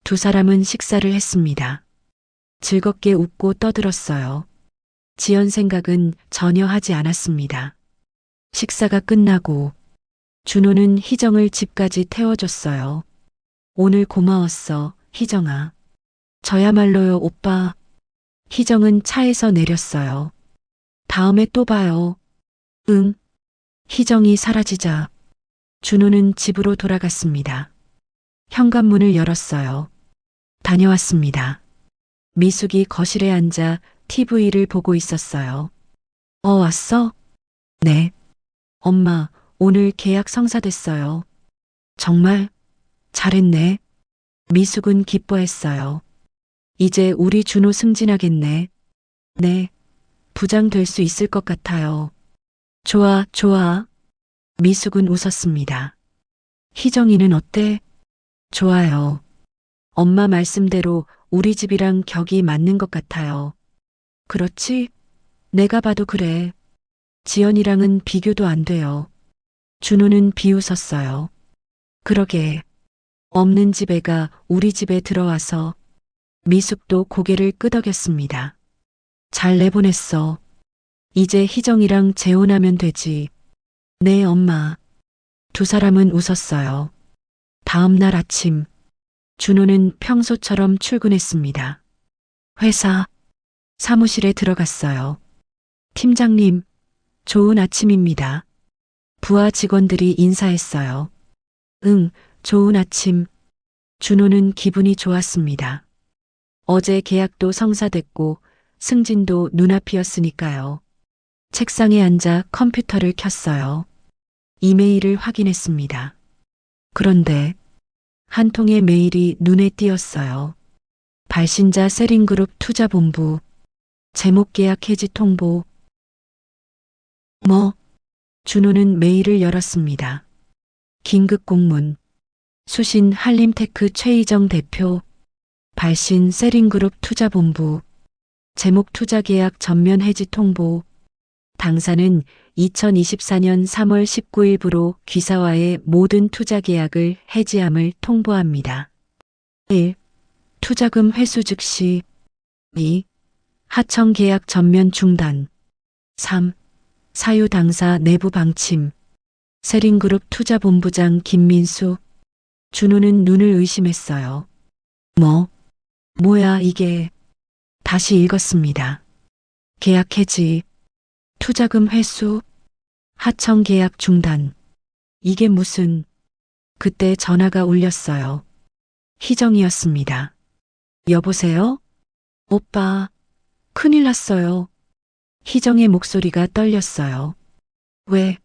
두 사람은 식사를 했습니다. 즐겁게 웃고 떠들었어요. 지연 생각은 전혀 하지 않았습니다. 식사가 끝나고 준호는 희정을 집까지 태워줬어요. 오늘 고마웠어, 희정아. 저야말로요, 오빠. 희정은 차에서 내렸어요. 다음에 또 봐요. 응. 희정이 사라지자 준호는 집으로 돌아갔습니다. 현관문을 열었어요. 다녀왔습니다. 미숙이 거실에 앉아 TV를 보고 있었어요. 왔어? 네. 엄마, 오늘 계약 성사됐어요. 정말? 잘했네. 미숙은 기뻐했어요. 이제 우리 준호 승진하겠네. 네. 부장 될 수 있을 것 같아요. 좋아, 좋아. 미숙은 웃었습니다. 희정이는 어때? 좋아요. 엄마 말씀대로 우리 집이랑 격이 맞는 것 같아요. 그렇지? 내가 봐도 그래. 지연이랑은 비교도 안 돼요. 준호는 비웃었어요. 그러게. 없는 집 애가 우리 집에 들어와서 미숙도 고개를 끄덕였습니다. 잘 내보냈어. 이제 희정이랑 재혼하면 되지. 네, 엄마. 두 사람은 웃었어요. 다음 날 아침, 준호는 평소처럼 출근했습니다. 회사, 사무실에 들어갔어요. 팀장님, 좋은 아침입니다. 부하 직원들이 인사했어요. 응, 좋은 아침. 준호는 기분이 좋았습니다. 어제 계약도 성사됐고 승진도 눈앞이었으니까요. 책상에 앉아 컴퓨터를 켰어요. 이메일을 확인했습니다. 그런데 한 통의 메일이 눈에 띄었어요. 발신자 세린그룹 투자본부, 제목 계약 해지 통보. 준호는 메일을 열었습니다. 긴급 공문. 수신 한림테크 최희정 대표, 발신 세린그룹 투자본부, 제목 투자계약 전면 해지 통보. 당사는 2024년 3월 19일부로 귀사와의 모든 투자계약을 해지함을 통보합니다. 1. 투자금 회수 즉시. 2. 하청 계약 전면 중단. 3. 사유 당사 내부 방침. 세린그룹 투자본부장 김민수. 준호는 눈을 의심했어요. 뭐야 이게. 다시 읽었습니다. 계약 해지, 투자금 회수, 하청 계약 중단. 이게 무슨. 그때 전화가 울렸어요. 희정이었습니다. 여보세요? 오빠, 큰일 났어요. 희정의 목소리가 떨렸어요. 왜?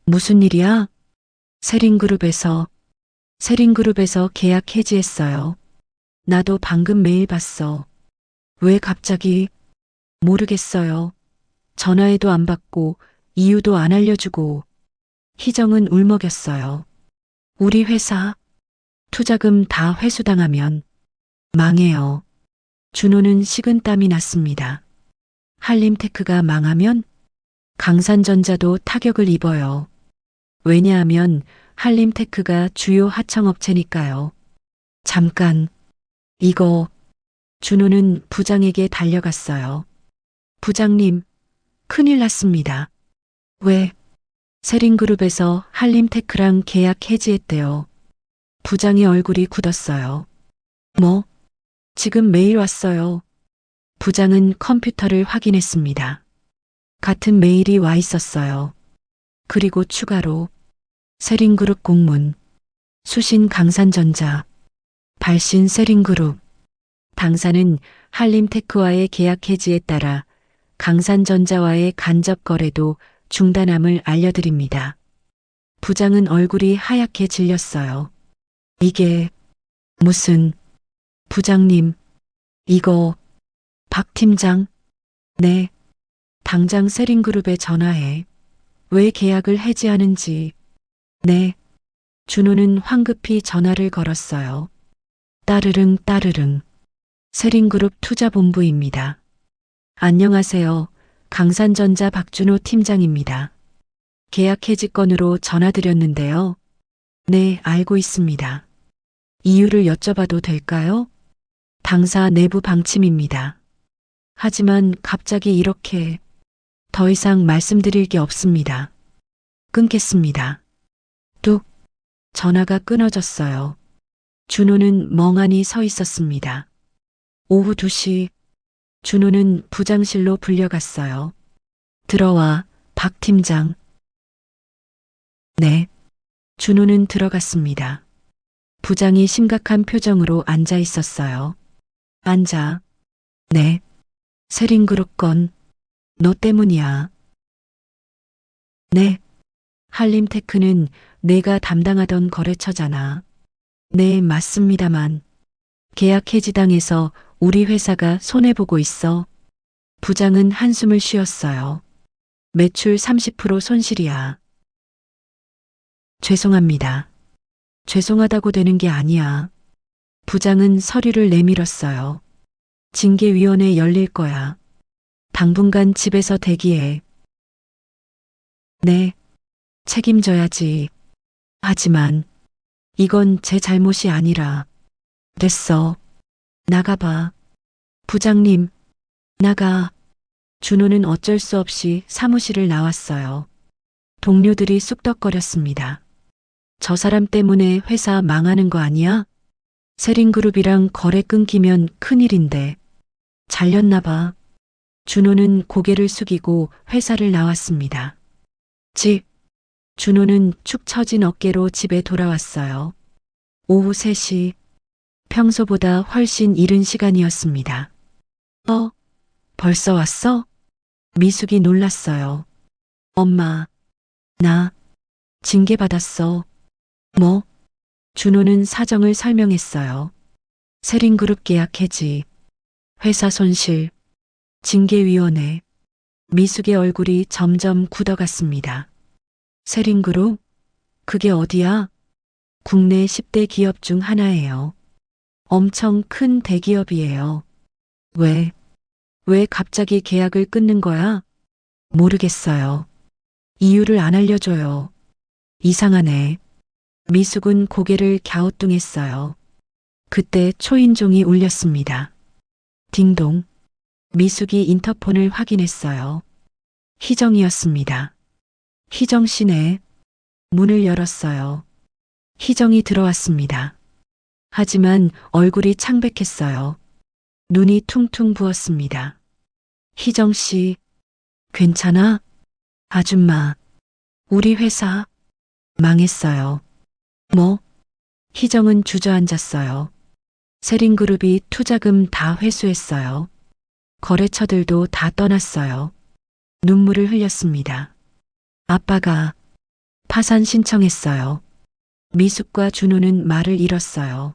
무슨 일이야? 세린그룹에서 계약 해지했어요. 나도 방금 메일 봤어. 왜 갑자기? 모르겠어요. 전화해도 안 받고 이유도 안 알려주고. 희정은 울먹였어요. 우리 회사 투자금 다 회수당하면 망해요. 준호는 식은땀이 났습니다. 한림테크가 망하면 강산전자도 타격을 입어요. 왜냐하면 한림테크가 주요 하청업체니까요. 잠깐, 이거. 준호는 부장에게 달려갔어요. 부장님, 큰일 났습니다. 왜? 세린그룹에서 한림테크랑 계약 해지했대요. 부장의 얼굴이 굳었어요. 뭐? 지금 메일 왔어요. 부장은 컴퓨터를 확인했습니다. 같은 메일이 와 있었어요. 그리고 추가로 세린그룹 공문, 수신 강산전자, 발신 세린그룹. 당사는 한림테크와의 계약 해지에 따라 강산전자와의 간접 거래도 중단함을 알려드립니다. 부장은 얼굴이 하얗게 질렸어요. 이게 무슨... 부장님, 이거... 박 팀장? 네. 당장 세린그룹에 전화해. 왜 계약을 해지하는지. 네. 준호는 황급히 전화를 걸었어요. 따르릉 따르릉. 세린그룹 투자본부입니다. 안녕하세요. 강산전자 박준호 팀장입니다. 계약 해지 건으로 전화드렸는데요. 네, 알고 있습니다. 이유를 여쭤봐도 될까요? 당사 내부 방침입니다. 하지만 갑자기 이렇게 더 이상 말씀드릴 게 없습니다. 끊겠습니다. 뚝. 전화가 끊어졌어요. 준호는 멍하니 서 있었습니다. 오후 2시 준호는 부장실로 불려갔어요. 들어와, 박 팀장. 네. 준호는 들어갔습니다. 부장이 심각한 표정으로 앉아 있었어요. 앉아. 네. 세린그룹 건 너 때문이야. 네. 한림테크는 내가 담당하던 거래처잖아. 네, 맞습니다만 계약 해지당해서 우리 회사가 손해보고 있어. 부장은 한숨을 쉬었어요. 매출 30% 손실이야. 죄송합니다. 죄송하다고 되는 게 아니야. 부장은 서류를 내밀었어요. 징계위원회 열릴 거야. 당분간 집에서 대기해. 네, 책임져야지. 하지만 이건 제 잘못이 아니라. 됐어. 나가봐. 부장님, 나가. 준호는 어쩔 수 없이 사무실을 나왔어요. 동료들이 쑥덕거렸습니다. 저 사람 때문에 회사 망하는 거 아니야? 세린그룹이랑 거래 끊기면 큰일인데. 잘렸나 봐. 준호는 고개를 숙이고 회사를 나왔습니다. 집. 준호는 축 처진 어깨로 집에 돌아왔어요. 오후 3시. 평소보다 훨씬 이른 시간이었습니다. 벌써 왔어? 미숙이 놀랐어요. 엄마, 나 징계받았어. 뭐? 준호는 사정을 설명했어요. 세린그룹 계약 해지, 회사 손실, 징계위원회. 미숙의 얼굴이 점점 굳어갔습니다. 세린그룹? 그게 어디야? 국내 10대 기업 중 하나예요. 엄청 큰 대기업이에요. 왜 갑자기 계약을 끊는 거야? 모르겠어요. 이유를 안 알려줘요. 이상하네. 미숙은 고개를 갸우뚱했어요. 그때 초인종이 울렸습니다. 딩동. 미숙이 인터폰을 확인했어요. 희정이었습니다. 희정 씨네. 문을 열었어요. 희정이 들어왔습니다. 하지만 얼굴이 창백했어요. 눈이 퉁퉁 부었습니다. 희정 씨, 괜찮아? 아줌마, 우리 회사 망했어요. 뭐? 희정은 주저앉았어요. 세린그룹이 투자금 다 회수했어요. 거래처들도 다 떠났어요. 눈물을 흘렸습니다. 아빠가 파산 신청했어요. 미숙과 준호는 말을 잃었어요.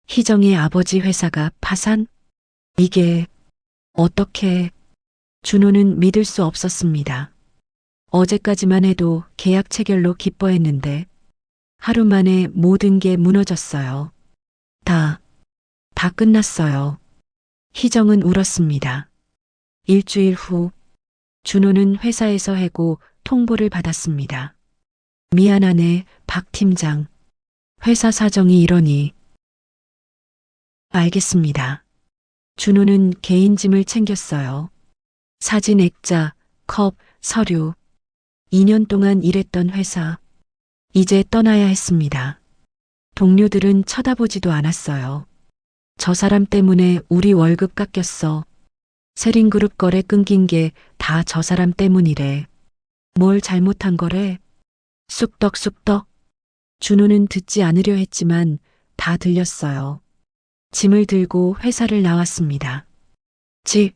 희정의 아버지 회사가 파산? 이게 어떻게... 준호는 믿을 수 없었습니다. 어제까지만 해도 계약 체결로 기뻐했는데 하루 만에 모든 게 무너졌어요. 다 끝났어요. 희정은 울었습니다. 일주일 후 준호는 회사에서 해고 통보를 받았습니다. 미안하네, 박 팀장. 회사 사정이 이러니. 알겠습니다. 준호는 개인 짐을 챙겼어요. 사진 액자, 컵, 서류. 2년 동안 일했던 회사. 이제 떠나야 했습니다. 동료들은 쳐다보지도 않았어요. 저 사람 때문에 우리 월급 깎였어. 세린그룹 거래 끊긴 게 다 저 사람 때문이래. 뭘 잘못한 거래? 쑥떡쑥떡. 준호는 듣지 않으려 했지만 다 들렸어요. 짐을 들고 회사를 나왔습니다. 집.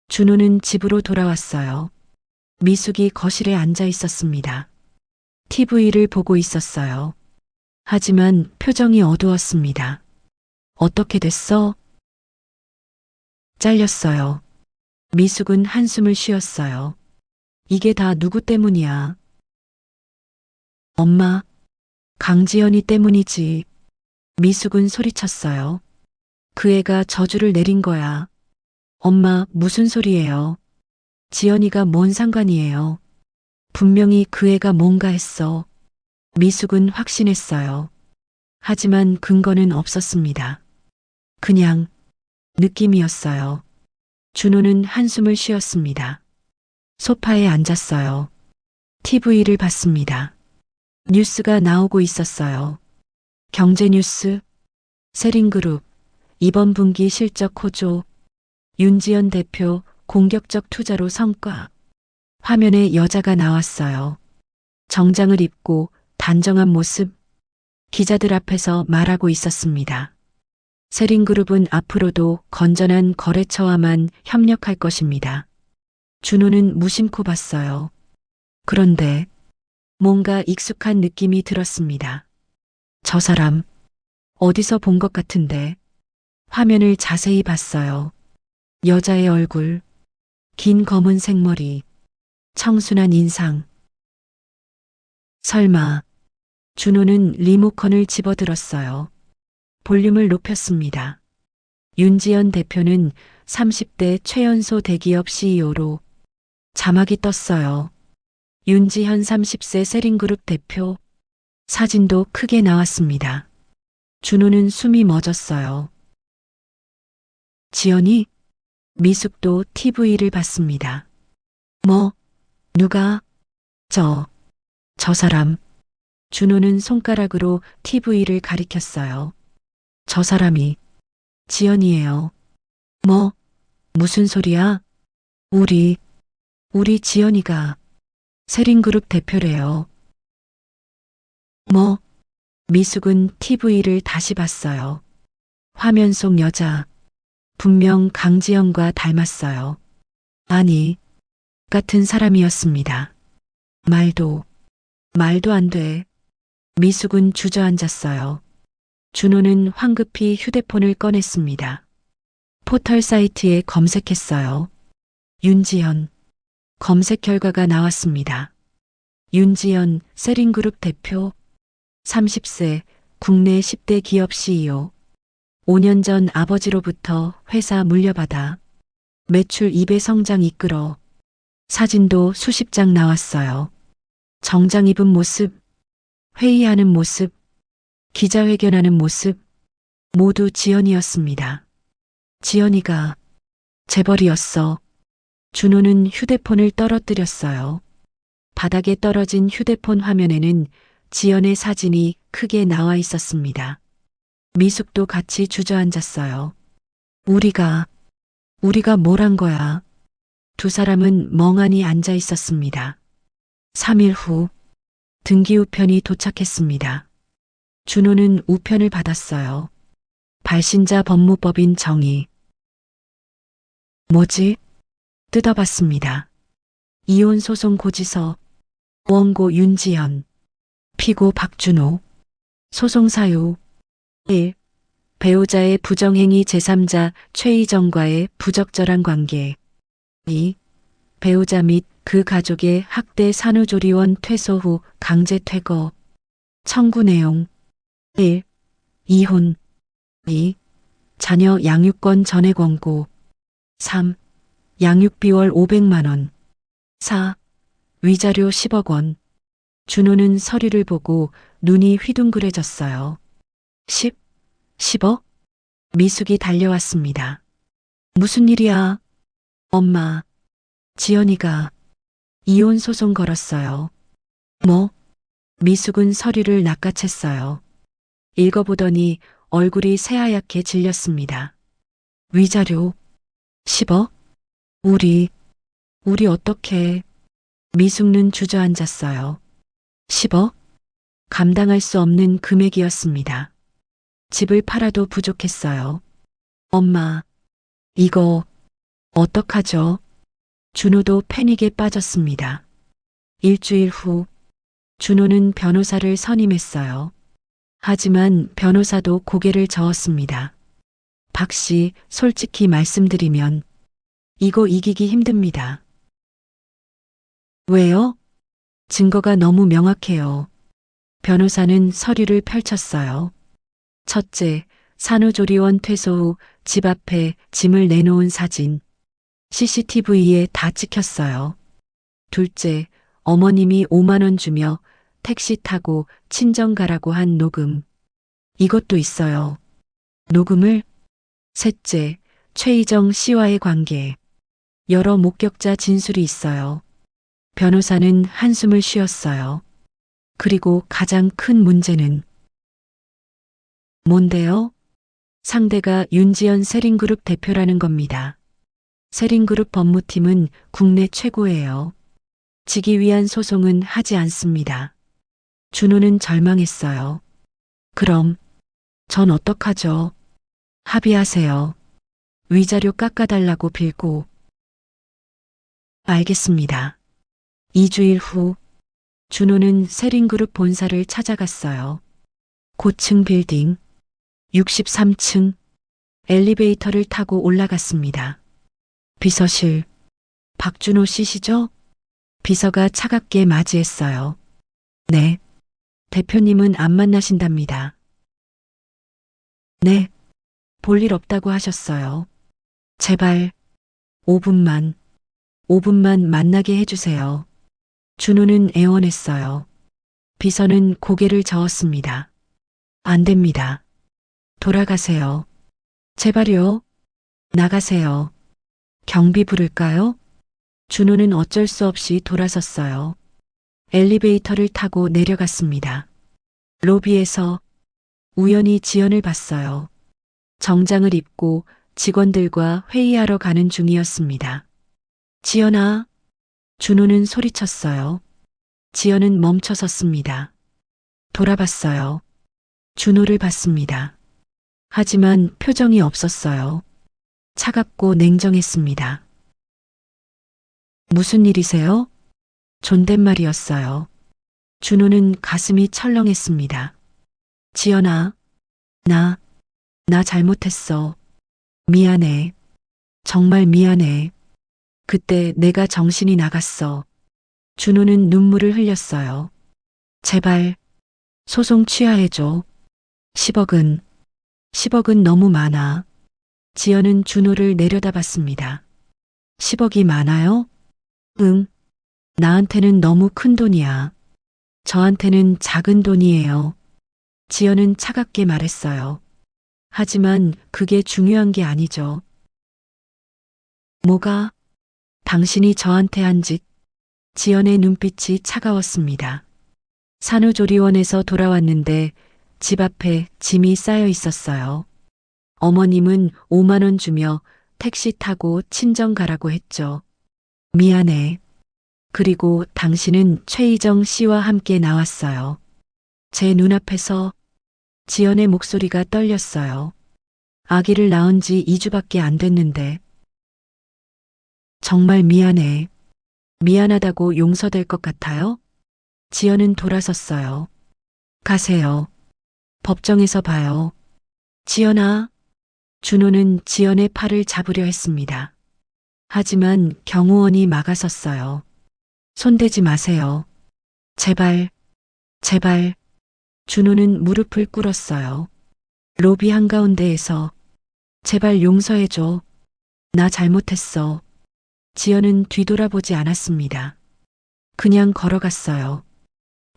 준호는 집으로 돌아왔어요. 미숙이 거실에 앉아 있었습니다. TV를 보고 있었어요. 하지만 표정이 어두웠습니다. 어떻게 됐어? 잘렸어요. 미숙은 한숨을 쉬었어요. 이게 다 누구 때문이야? 엄마, 강지연이 때문이지. 미숙은 소리쳤어요. 그 애가 저주를 내린 거야. 엄마, 무슨 소리예요? 지연이가 뭔 상관이에요? 분명히 그 애가 뭔가 했어. 미숙은 확신했어요. 하지만 근거는 없었습니다. 그냥 느낌이었어요. 준호는 한숨을 쉬었습니다. 소파에 앉았어요. TV를 봤습니다. 뉴스가 나오고 있었어요. 경제뉴스, 세린그룹, 이번 분기 실적 호조, 윤지연 대표 공격적 투자로 성과. 화면에 여자가 나왔어요. 정장을 입고 단정한 모습. 기자들 앞에서 말하고 있었습니다. 세린그룹은 앞으로도 건전한 거래처와만 협력할 것입니다. 준호는 무심코 봤어요. 그런데 뭔가 익숙한 느낌이 들었습니다. 저 사람 어디서 본 것 같은데. 화면을 자세히 봤어요. 여자의 얼굴, 긴 검은 생머리, 청순한 인상. 설마. 준호는 리모컨을 집어들었어요. 볼륨을 높였습니다. 윤지연 대표는 30대 최연소 대기업 CEO로. 자막이 떴어요. 윤지현 30세 세린그룹 대표. 사진도 크게 나왔습니다. 준호는 숨이 멎었어요. 지연이? 미숙도 TV를 봤습니다. 뭐? 누가? 저 사람. 준호는 손가락으로 TV를 가리켰어요. 저 사람이 지연이에요. 뭐? 무슨 소리야? 우리 지연이가 세린그룹 대표래요. 뭐? 미숙은 TV를 다시 봤어요. 화면 속 여자. 분명 강지연과 닮았어요. 아니, 같은 사람이었습니다. 말도 안 돼. 미숙은 주저앉았어요. 준호는 황급히 휴대폰을 꺼냈습니다. 포털 사이트에 검색했어요. 윤지연. 검색 결과가 나왔습니다. 윤지연 세린그룹 대표. 30세 국내 10대 기업 CEO. 5년 전 아버지로부터 회사 물려받아 매출 2배 성장 이끌어. 사진도 수십 장 나왔어요. 정장 입은 모습, 회의하는 모습, 기자회견하는 모습, 모두 지연이었습니다. 지연이가 재벌이었어. 준호는 휴대폰을 떨어뜨렸어요. 바닥에 떨어진 휴대폰 화면에는 지연의 사진이 크게 나와 있었습니다. 미숙도 같이 주저앉았어요. 우리가 뭘 한 거야? 두 사람은 멍하니 앉아 있었습니다. 3일 후 등기 우편이 도착했습니다. 준호는 우편을 받았어요. 발신자 법무법인 정의. 뭐지? 뜯어봤습니다. 이혼 소송 고지서. 원고 윤지연. 피고 박준호. 소송 사유. 1. 배우자의 부정행위 제3자 최희정과의 부적절한 관계. 2. 배우자 및 그 가족의 학대 산후조리원 퇴소 후 강제 퇴거. 청구 내용. 1. 이혼. 2. 자녀 양육권 전액 원고. 3. 양육비월 500만 원. 4. 위자료 10억 원. 준호는 서류를 보고 눈이 휘둥그레졌어요. 10억? 미숙이 달려왔습니다. 무슨 일이야? 엄마, 지연이가 이혼 소송 걸었어요. 뭐? 미숙은 서류를 낚아챘어요. 읽어보더니 얼굴이 새하얗게 질렸습니다. 위자료 10억? 우리 어떻게? 미숙는 주저앉았어요. 10억? 감당할 수 없는 금액이었습니다. 집을 팔아도 부족했어요. 엄마, 이거 어떡하죠? 준호도 패닉에 빠졌습니다. 일주일 후, 준호는 변호사를 선임했어요. 하지만 변호사도 고개를 저었습니다. 박 씨, 솔직히 말씀드리면 이거 이기기 힘듭니다. 왜요? 증거가 너무 명확해요. 변호사는 서류를 펼쳤어요. 첫째, 산후조리원 퇴소 후 집 앞에 짐을 내놓은 사진. CCTV에 다 찍혔어요. 둘째, 어머님이 5만 원 주며 택시 타고 친정 가라고 한 녹음. 이것도 있어요. 녹음을? 셋째, 최희정 씨와의 관계. 여러 목격자 진술이 있어요. 변호사는 한숨을 쉬었어요. 그리고 가장 큰 문제는 뭔데요? 상대가 윤지연 세린그룹 대표라는 겁니다. 세린그룹 법무팀은 국내 최고예요. 지기 위한 소송은 하지 않습니다. 준호는 절망했어요. 그럼 전 어떡하죠? 합의하세요. 위자료 깎아달라고 빌고. 알겠습니다. 2주일 후 준호는 세린그룹 본사를 찾아갔어요. 고층 빌딩 63층 엘리베이터를 타고 올라갔습니다. 비서실 박준호 씨시죠? 비서가 차갑게 맞이했어요. 네. 대표님은 안 만나신답니다. 네. 볼일 없다고 하셨어요. 제발 5분만 만나게 해주세요. 준호는 애원했어요. 비서는 고개를 저었습니다. 안 됩니다. 돌아가세요. 제발요. 나가세요. 경비 부를까요? 준호는 어쩔 수 없이 돌아섰어요. 엘리베이터를 타고 내려갔습니다. 로비에서 우연히 지연을 봤어요. 정장을 입고 직원들과 회의하러 가는 중이었습니다. 지연아. 준호는 소리쳤어요. 지연은 멈춰 섰습니다. 돌아봤어요. 준호를 봤습니다. 하지만 표정이 없었어요. 차갑고 냉정했습니다. 무슨 일이세요? 존댓말이었어요. 준호는 가슴이 철렁했습니다. 지연아, 나 잘못했어. 미안해. 정말 미안해. 그때 내가 정신이 나갔어. 준호는 눈물을 흘렸어요. 제발 소송 취하해줘. 10억은 너무 많아. 지연은 준호를 내려다봤습니다. 10억이 많아요? 응. 나한테는 너무 큰 돈이야. 저한테는 작은 돈이에요. 지연은 차갑게 말했어요. 하지만 그게 중요한 게 아니죠. 뭐가? 당신이 저한테 한 짓. 지연의 눈빛이 차가웠습니다. 산후조리원에서 돌아왔는데 집 앞에 짐이 쌓여 있었어요. 어머님은 5만 원 주며 택시 타고 친정 가라고 했죠. 미안해. 그리고 당신은 최희정 씨와 함께 나왔어요. 제 눈앞에서. 지연의 목소리가 떨렸어요. 아기를 낳은 지 2주밖에 안 됐는데. 정말 미안해. 미안하다고 용서될 것 같아요? 지연은 돌아섰어요. 가세요. 법정에서 봐요. 지연아. 준호는 지연의 팔을 잡으려 했습니다. 하지만 경호원이 막아섰어요. 손대지 마세요. 제발. 준호는 무릎을 꿇었어요. 로비 한가운데에서 제발 용서해줘. 나 잘못했어. 지연은 뒤돌아보지 않았습니다. 그냥 걸어갔어요.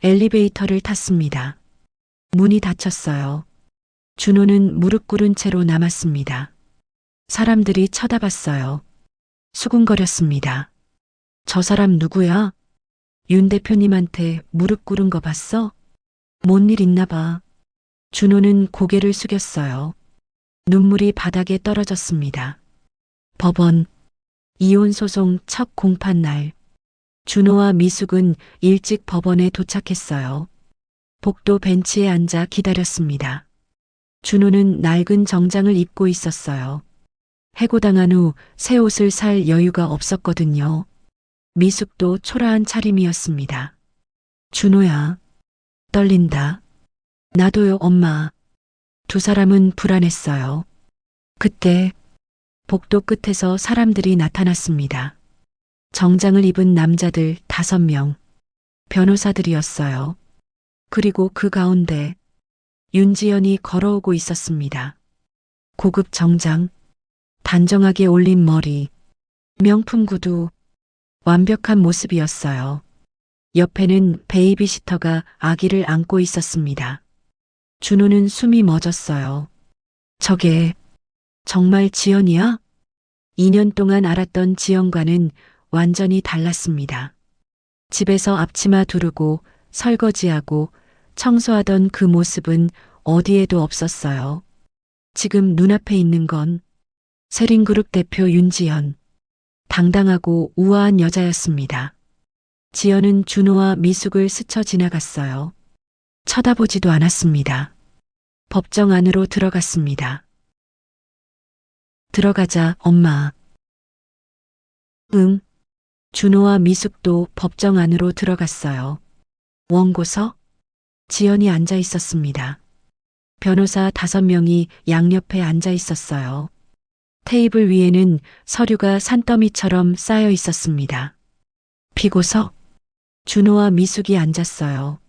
엘리베이터를 탔습니다. 문이 닫혔어요. 준호는 무릎 꿇은 채로 남았습니다. 사람들이 쳐다봤어요. 수군거렸습니다. 저 사람 누구야? 윤 대표님한테 무릎 꿇은 거 봤어? 뭔 일 있나 봐. 준호는 고개를 숙였어요. 눈물이 바닥에 떨어졌습니다. 법원, 이혼 소송 첫 공판 날. 준호와 미숙은 일찍 법원에 도착했어요. 복도 벤치에 앉아 기다렸습니다. 준호는 낡은 정장을 입고 있었어요. 해고당한 후 새 옷을 살 여유가 없었거든요. 미숙도 초라한 차림이었습니다. 준호야, 떨린다. 나도요, 엄마. 두 사람은 불안했어요. 그때 복도 끝에서 사람들이 나타났습니다. 정장을 입은 남자들 5명, 변호사들이었어요. 그리고 그 가운데 윤지연이 걸어오고 있었습니다. 고급 정장, 단정하게 올린 머리, 명품 구두, 완벽한 모습이었어요. 옆에는 베이비시터가 아기를 안고 있었습니다. 준호는 숨이 멎었어요. 저게 정말 지연이야? 2년 동안 알았던 지연과는 완전히 달랐습니다. 집에서 앞치마 두르고 설거지하고 청소하던 그 모습은 어디에도 없었어요. 지금 눈앞에 있는 건 세린그룹 대표 윤지연. 당당하고 우아한 여자였습니다. 지연은 준호와 미숙을 스쳐 지나갔어요. 쳐다보지도 않았습니다. 법정 안으로 들어갔습니다. 들어가자, 엄마. 응. 준호와 미숙도 법정 안으로 들어갔어요. 원고서? 지연이 앉아 있었습니다. 변호사 5명이 양옆에 앉아 있었어요. 테이블 위에는 서류가 산더미처럼 쌓여 있었습니다. 피고서? 준호와 미숙이 앉았어요.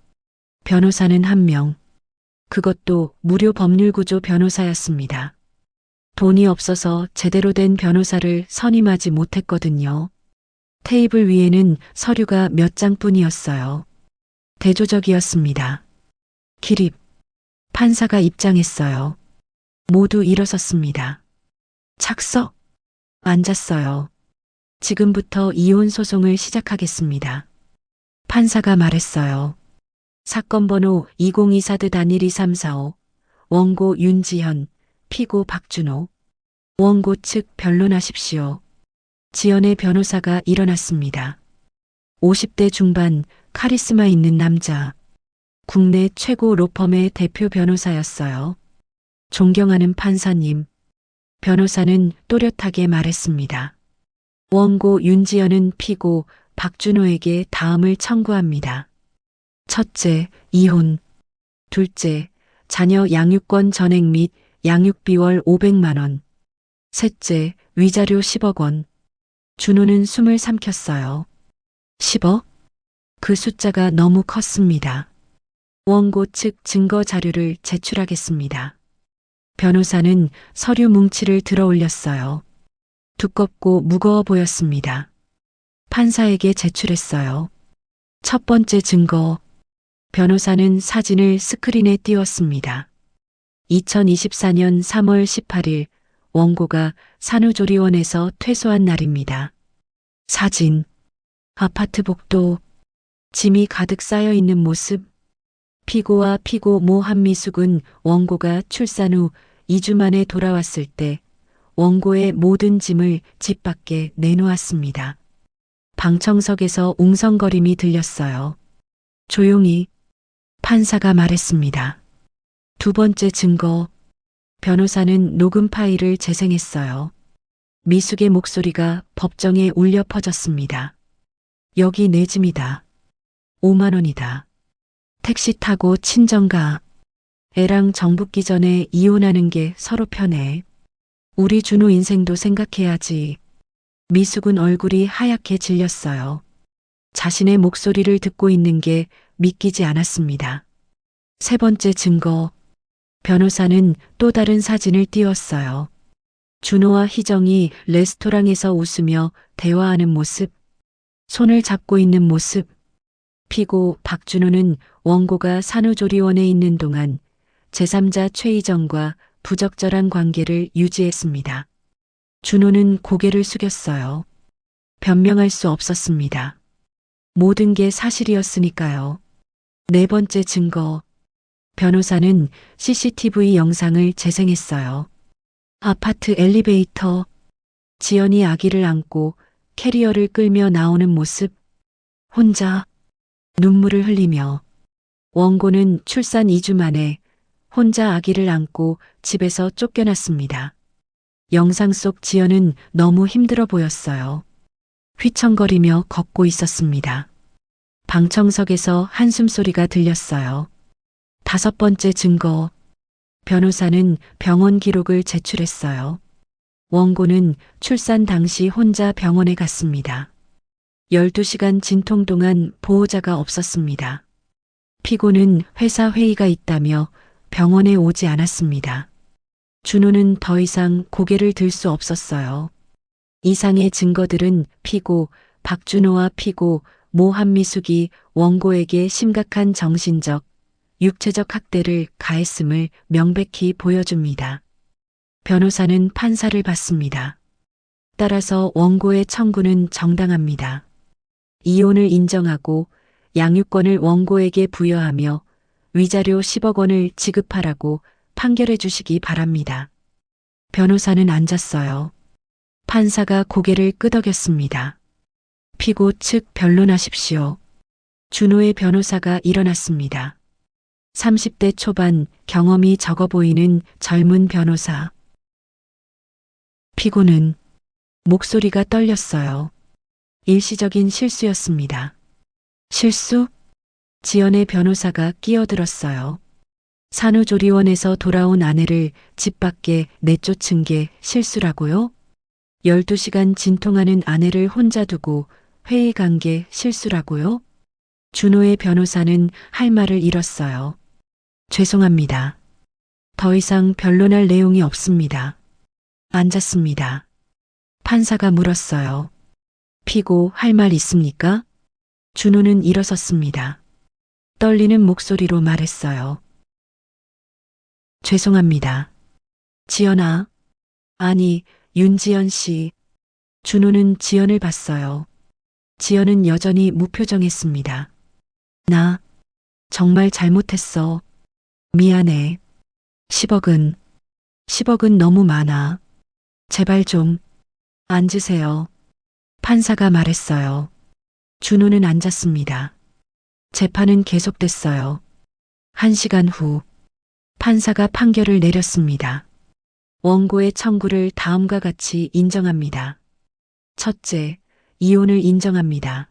변호사는 1명. 그것도 무료 법률구조 변호사였습니다. 돈이 없어서 제대로 된 변호사를 선임하지 못했거든요. 테이블 위에는 서류가 몇 장뿐이었어요. 대조적이었습니다. 기립. 판사가 입장했어요. 모두 일어섰습니다. 착석. 앉았어요. 지금부터 이혼 소송을 시작하겠습니다. 판사가 말했어요. 사건 번호 2024-12345. 원고 윤지현, 피고 박준호. 원고 측 변론하십시오. 지연의 변호사가 일어났습니다. 50대 중반, 카리스마 있는 남자. 국내 최고 로펌의 대표 변호사였어요. 존경하는 판사님. 변호사는 또렷하게 말했습니다. 원고 윤지연은 피고 박준호에게 다음을 청구합니다. 첫째, 이혼. 둘째, 자녀 양육권 전액 및 양육비 월 500만 원. 셋째, 위자료 10억 원. 준호는 숨을 삼켰어요. 10억? 그 숫자가 너무 컸습니다. 원고 측 증거 자료를 제출하겠습니다. 변호사는 서류 뭉치를 들어 올렸어요. 두껍고 무거워 보였습니다. 판사에게 제출했어요. 첫 번째 증거. 변호사는 사진을 스크린에 띄웠습니다. 2024년 3월 18일 원고가 산후조리원에서 퇴소한 날입니다. 사진. 아파트 복도. 짐이 가득 쌓여 있는 모습. 피고와 피고 모 한미숙은 원고가 출산 후 2주 만에 돌아왔을 때 원고의 모든 짐을 집 밖에 내놓았습니다. 방청석에서 웅성거림이 들렸어요. 조용히. 판사가 말했습니다. 두 번째 증거. 변호사는 녹음 파일을 재생했어요. 미숙의 목소리가 법정에 울려 퍼졌습니다. 여기 내 짐이다. 5만 원이다. 택시 타고 친정 가. 애랑 정 붙기 전에 이혼하는 게 서로 편해. 우리 준호 인생도 생각해야지. 미숙은 얼굴이 하얗게 질렸어요. 자신의 목소리를 듣고 있는 게 믿기지 않았습니다. 세 번째 증거. 변호사는 또 다른 사진을 띄웠어요. 준호와 희정이 레스토랑에서 웃으며 대화하는 모습. 손을 잡고 있는 모습. 피고 박준호는 원고가 산후조리원에 있는 동안 제3자 최희정과 부적절한 관계를 유지했습니다. 준호는 고개를 숙였어요. 변명할 수 없었습니다. 모든 게 사실이었으니까요. 네 번째 증거. 변호사는 CCTV 영상을 재생했어요. 아파트 엘리베이터. 지연이 아기를 안고 캐리어를 끌며 나오는 모습. 혼자 눈물을 흘리며. 원고는 출산 2주 만에 혼자 아기를 안고 집에서 쫓겨났습니다. 영상 속 지연은 너무 힘들어 보였어요. 휘청거리며 걷고 있었습니다. 방청석에서 한숨 소리가 들렸어요. 다섯 번째 증거. 변호사는 병원 기록을 제출했어요. 원고는 출산 당시 혼자 병원에 갔습니다. 12시간 진통 동안 보호자가 없었습니다. 피고는 회사 회의가 있다며 병원에 오지 않았습니다. 준호는 더 이상 고개를 들 수 없었어요. 이상의 증거들은 피고 박준호와 피고 모 한미숙이 원고에게 심각한 정신적, 육체적 학대를 가했음을 명백히 보여줍니다. 변호사는 판사를 받습니다. 따라서 원고의 청구는 정당합니다. 이혼을 인정하고 양육권을 원고에게 부여하며 위자료 10억 원을 지급하라고 판결해 주시기 바랍니다. 변호사는 앉았어요. 판사가 고개를 끄덕였습니다. 피고 측 변론하십시오. 준호의 변호사가 일어났습니다. 30대 초반 경험이 적어 보이는 젊은 변호사. 피고는 목소리가 떨렸어요. 일시적인 실수였습니다. 실수? 지연의 변호사가 끼어들었어요. 산후조리원에서 돌아온 아내를 집 밖에 내쫓은 게 실수라고요? 12시간 진통하는 아내를 혼자 두고 회의 간 게 실수라고요? 준호의 변호사는 할 말을 잃었어요. 죄송합니다. 더 이상 변론할 내용이 없습니다. 앉았습니다. 판사가 물었어요. 피고 할 말 있습니까? 준호는 일어섰습니다. 떨리는 목소리로 말했어요. 죄송합니다. 지연아. 아니, 윤지연 씨. 준호는 지연을 봤어요. 지연은 여전히 무표정했습니다. 나 정말 잘못했어. 미안해. 10억은 너무 많아. 제발 좀 앉으세요. 판사가 말했어요. 준호는 앉았습니다. 재판은 계속됐어요. 1시간 후 판사가 판결을 내렸습니다. 원고의 청구를 다음과 같이 인정합니다. 첫째, 이혼을 인정합니다.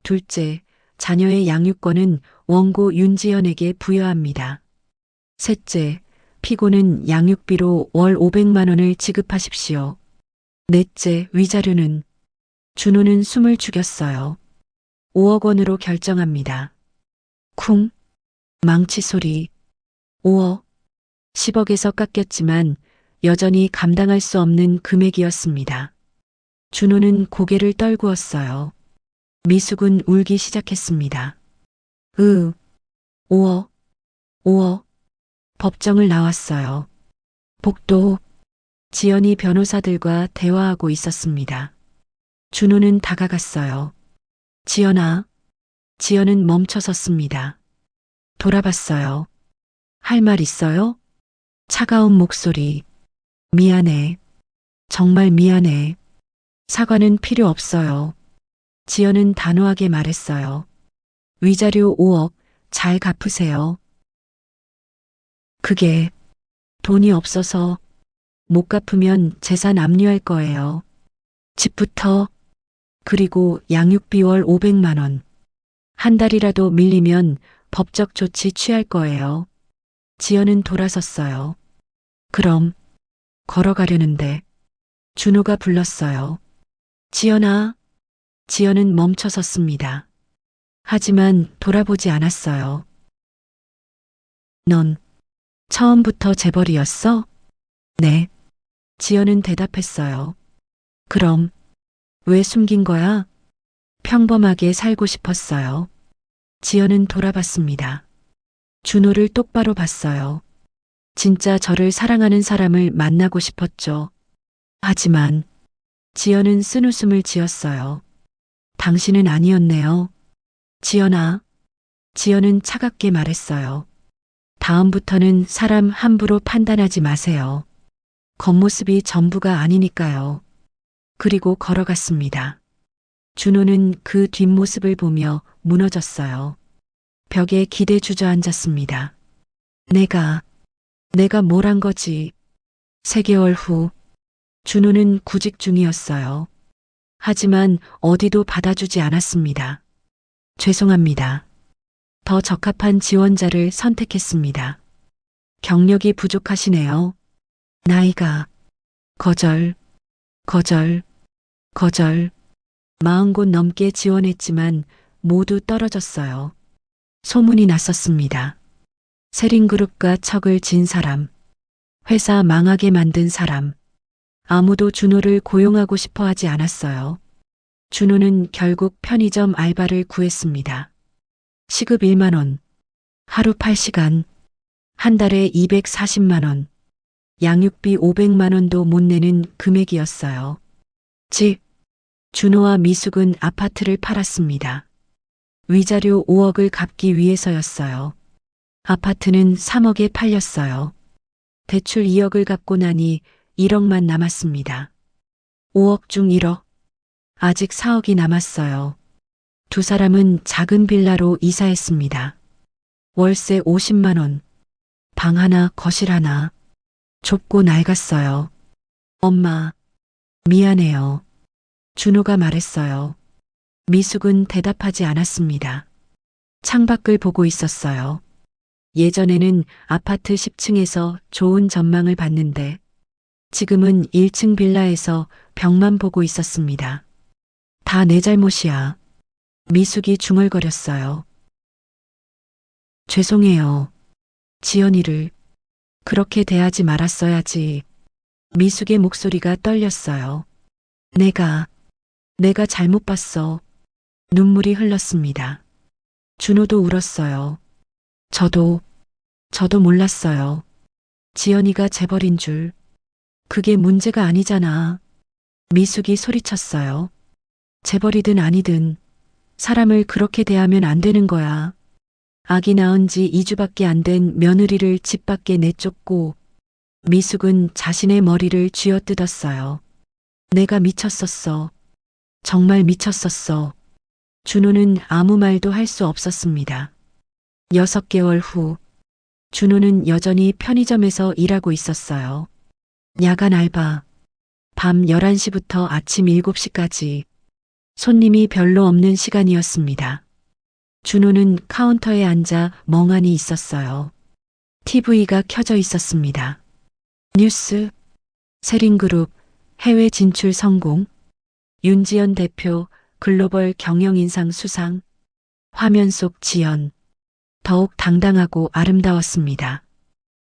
둘째, 자녀의 양육권은 원고 윤지연에게 부여합니다. 셋째, 피고는 양육비로 월 500만 원을 지급하십시오. 넷째, 위자료는 준호는 숨을 죽였어요. 5억 원으로 결정합니다. 쿵, 망치 소리. 5억, 10억에서 깎였지만 여전히 감당할 수 없는 금액이었습니다. 준호는 고개를 떨구었어요. 미숙은 울기 시작했습니다. 5억. 법정을 나왔어요. 복도. 지연이 변호사들과 대화하고 있었습니다. 준호는 다가갔어요. 지연아. 지연은 멈춰섰습니다. 돌아봤어요. 할 말 있어요? 차가운 목소리. 미안해. 정말 미안해. 사과는 필요 없어요. 지연은 단호하게 말했어요. 위자료 5억 잘 갚으세요. 그게 돈이 없어서 못 갚으면 재산 압류할 거예요. 집부터. 그리고 양육비 월 500만 원. 한 달이라도 밀리면 법적 조치 취할 거예요. 지연은 돌아섰어요. 그럼 걸어가려는데 준호가 불렀어요. 지연아. 지연은 멈춰섰습니다. 하지만 돌아보지 않았어요. 넌 처음부터 재벌이었어? 네. 지연은 대답했어요. 그럼 왜 숨긴 거야? 평범하게 살고 싶었어요. 지연은 돌아봤습니다. 준호를 똑바로 봤어요. 진짜 저를 사랑하는 사람을 만나고 싶었죠. 하지만 지연은 쓴웃음을 지었어요. 당신은 아니었네요. 지연아. 지연은 차갑게 말했어요. 다음부터는 사람 함부로 판단하지 마세요. 겉모습이 전부가 아니니까요. 그리고 걸어갔습니다. 준호는 그 뒷모습을 보며 무너졌어요. 벽에 기대 주저앉았습니다. 내가 뭘 한 거지? 3개월 후, 준호는 구직 중이었어요. 하지만 어디도 받아주지 않았습니다. 죄송합니다. 더 적합한 지원자를 선택했습니다. 경력이 부족하시네요. 나이가, 거절. 40곳 넘게 지원했지만 모두 떨어졌어요. 소문이 났었습니다. 세린그룹과 척을 진 사람, 회사 망하게 만든 사람, 아무도 준호를 고용하고 싶어 하지 않았어요. 준호는 결국 편의점 알바를 구했습니다. 시급 1만 원, 하루 8시간, 한 달에 240만 원, 양육비 500만 원도 못 내는 금액이었어요. 즉, 준호와 미숙은 아파트를 팔았습니다. 위자료 5억을 갚기 위해서였어요. 아파트는 3억에 팔렸어요. 대출 2억을 갚고 나니 1억만 남았습니다. 5억 중 1억. 아직 4억이 남았어요. 두 사람은 작은 빌라로 이사했습니다. 월세 50만 원. 방 하나, 거실 하나. 좁고 낡았어요. 엄마, 미안해요. 준호가 말했어요. 미숙은 대답하지 않았습니다. 창밖을 보고 있었어요. 예전에는 아파트 10층에서 좋은 전망을 봤는데 지금은 1층 빌라에서 벽만 보고 있었습니다. 다 내 잘못이야. 미숙이 중얼거렸어요. 죄송해요. 지연이를 그렇게 대하지 말았어야지. 미숙의 목소리가 떨렸어요. 내가 잘못 봤어. 눈물이 흘렀습니다. 준호도 울었어요. 저도 몰랐어요. 지연이가 재벌인 줄. 그게 문제가 아니잖아. 미숙이 소리쳤어요. 재벌이든 아니든 사람을 그렇게 대하면 안 되는 거야. 아기 낳은 지 2주밖에 안 된 며느리를 집 밖에 내쫓고 미숙은 자신의 머리를 쥐어뜯었어요. 내가 미쳤었어. 정말 미쳤었어. 준호는 아무 말도 할 수 없었습니다. 6개월 후, 준호는 여전히 편의점에서 일하고 있었어요. 야간 알바, 밤 11시부터 아침 7시까지 손님이 별로 없는 시간이었습니다. 준호는 카운터에 앉아 멍하니 있었어요. TV가 켜져 있었습니다. 뉴스, 세린그룹, 해외 진출 성공, 윤지연 대표 글로벌 경영인상 수상, 화면 속 지연, 더욱 당당하고 아름다웠습니다.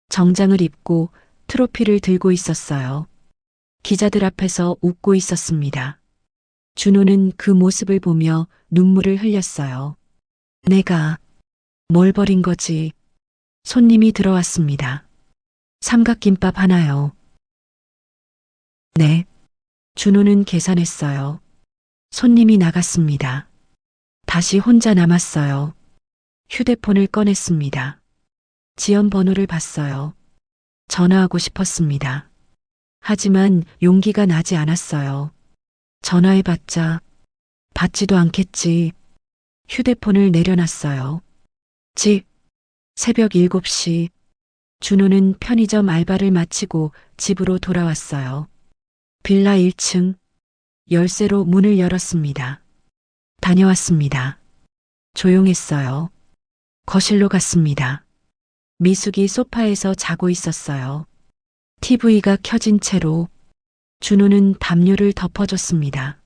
정장을 입고 트로피를 들고 있었어요. 기자들 앞에서 웃고 있었습니다. 준호는 그 모습을 보며 눈물을 흘렸어요. 내가 뭘 버린 거지? 손님이 들어왔습니다. 삼각김밥 하나요. 네. 준호는 계산했어요. 손님이 나갔습니다. 다시 혼자 남았어요. 휴대폰을 꺼냈습니다. 지연 번호를 봤어요. 전화하고 싶었습니다. 하지만 용기가 나지 않았어요. 전화해봤자 받지도 않겠지. 휴대폰을 내려놨어요. 새벽 7시. 준호는 편의점 알바를 마치고 집으로 돌아왔어요. 빌라 1층. 열쇠로 문을 열었습니다. 다녀왔습니다. 조용했어요. 거실로 갔습니다. 미숙이 소파에서 자고 있었어요. TV가 켜진 채로 준호는 담요를 덮어줬습니다.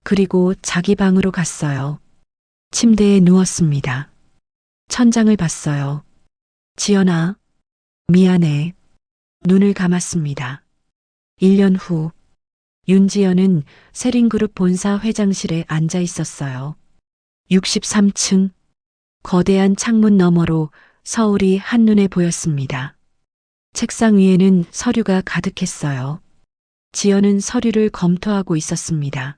그리고 자기 방으로 갔어요. 침대에 누웠습니다. 천장을 봤어요. 지연아, 미안해. 눈을 감았습니다. 1년 후, 윤지연은 세린그룹 본사 회장실에 앉아 있었어요. 63층, 거대한 창문 너머로 서울이 한눈에 보였습니다. 책상 위에는 서류가 가득했어요. 지연은 서류를 검토하고 있었습니다.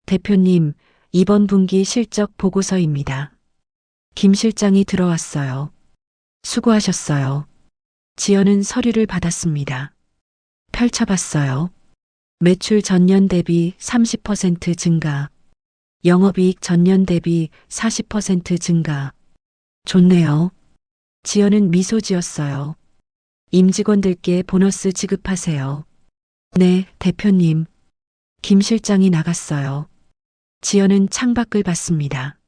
대표님, 이번 분기 실적 보고서입니다. 김 실장이 들어왔어요. 수고하셨어요. 지연은 서류를 받았습니다. 펼쳐봤어요. 매출 전년 대비 30% 증가. 영업이익 전년 대비 40% 증가. 좋네요. 지연은 미소 지었어요. 임직원들께 보너스 지급하세요. 네, 대표님. 김 실장이 나갔어요. 지연은 창밖을 봤습니다.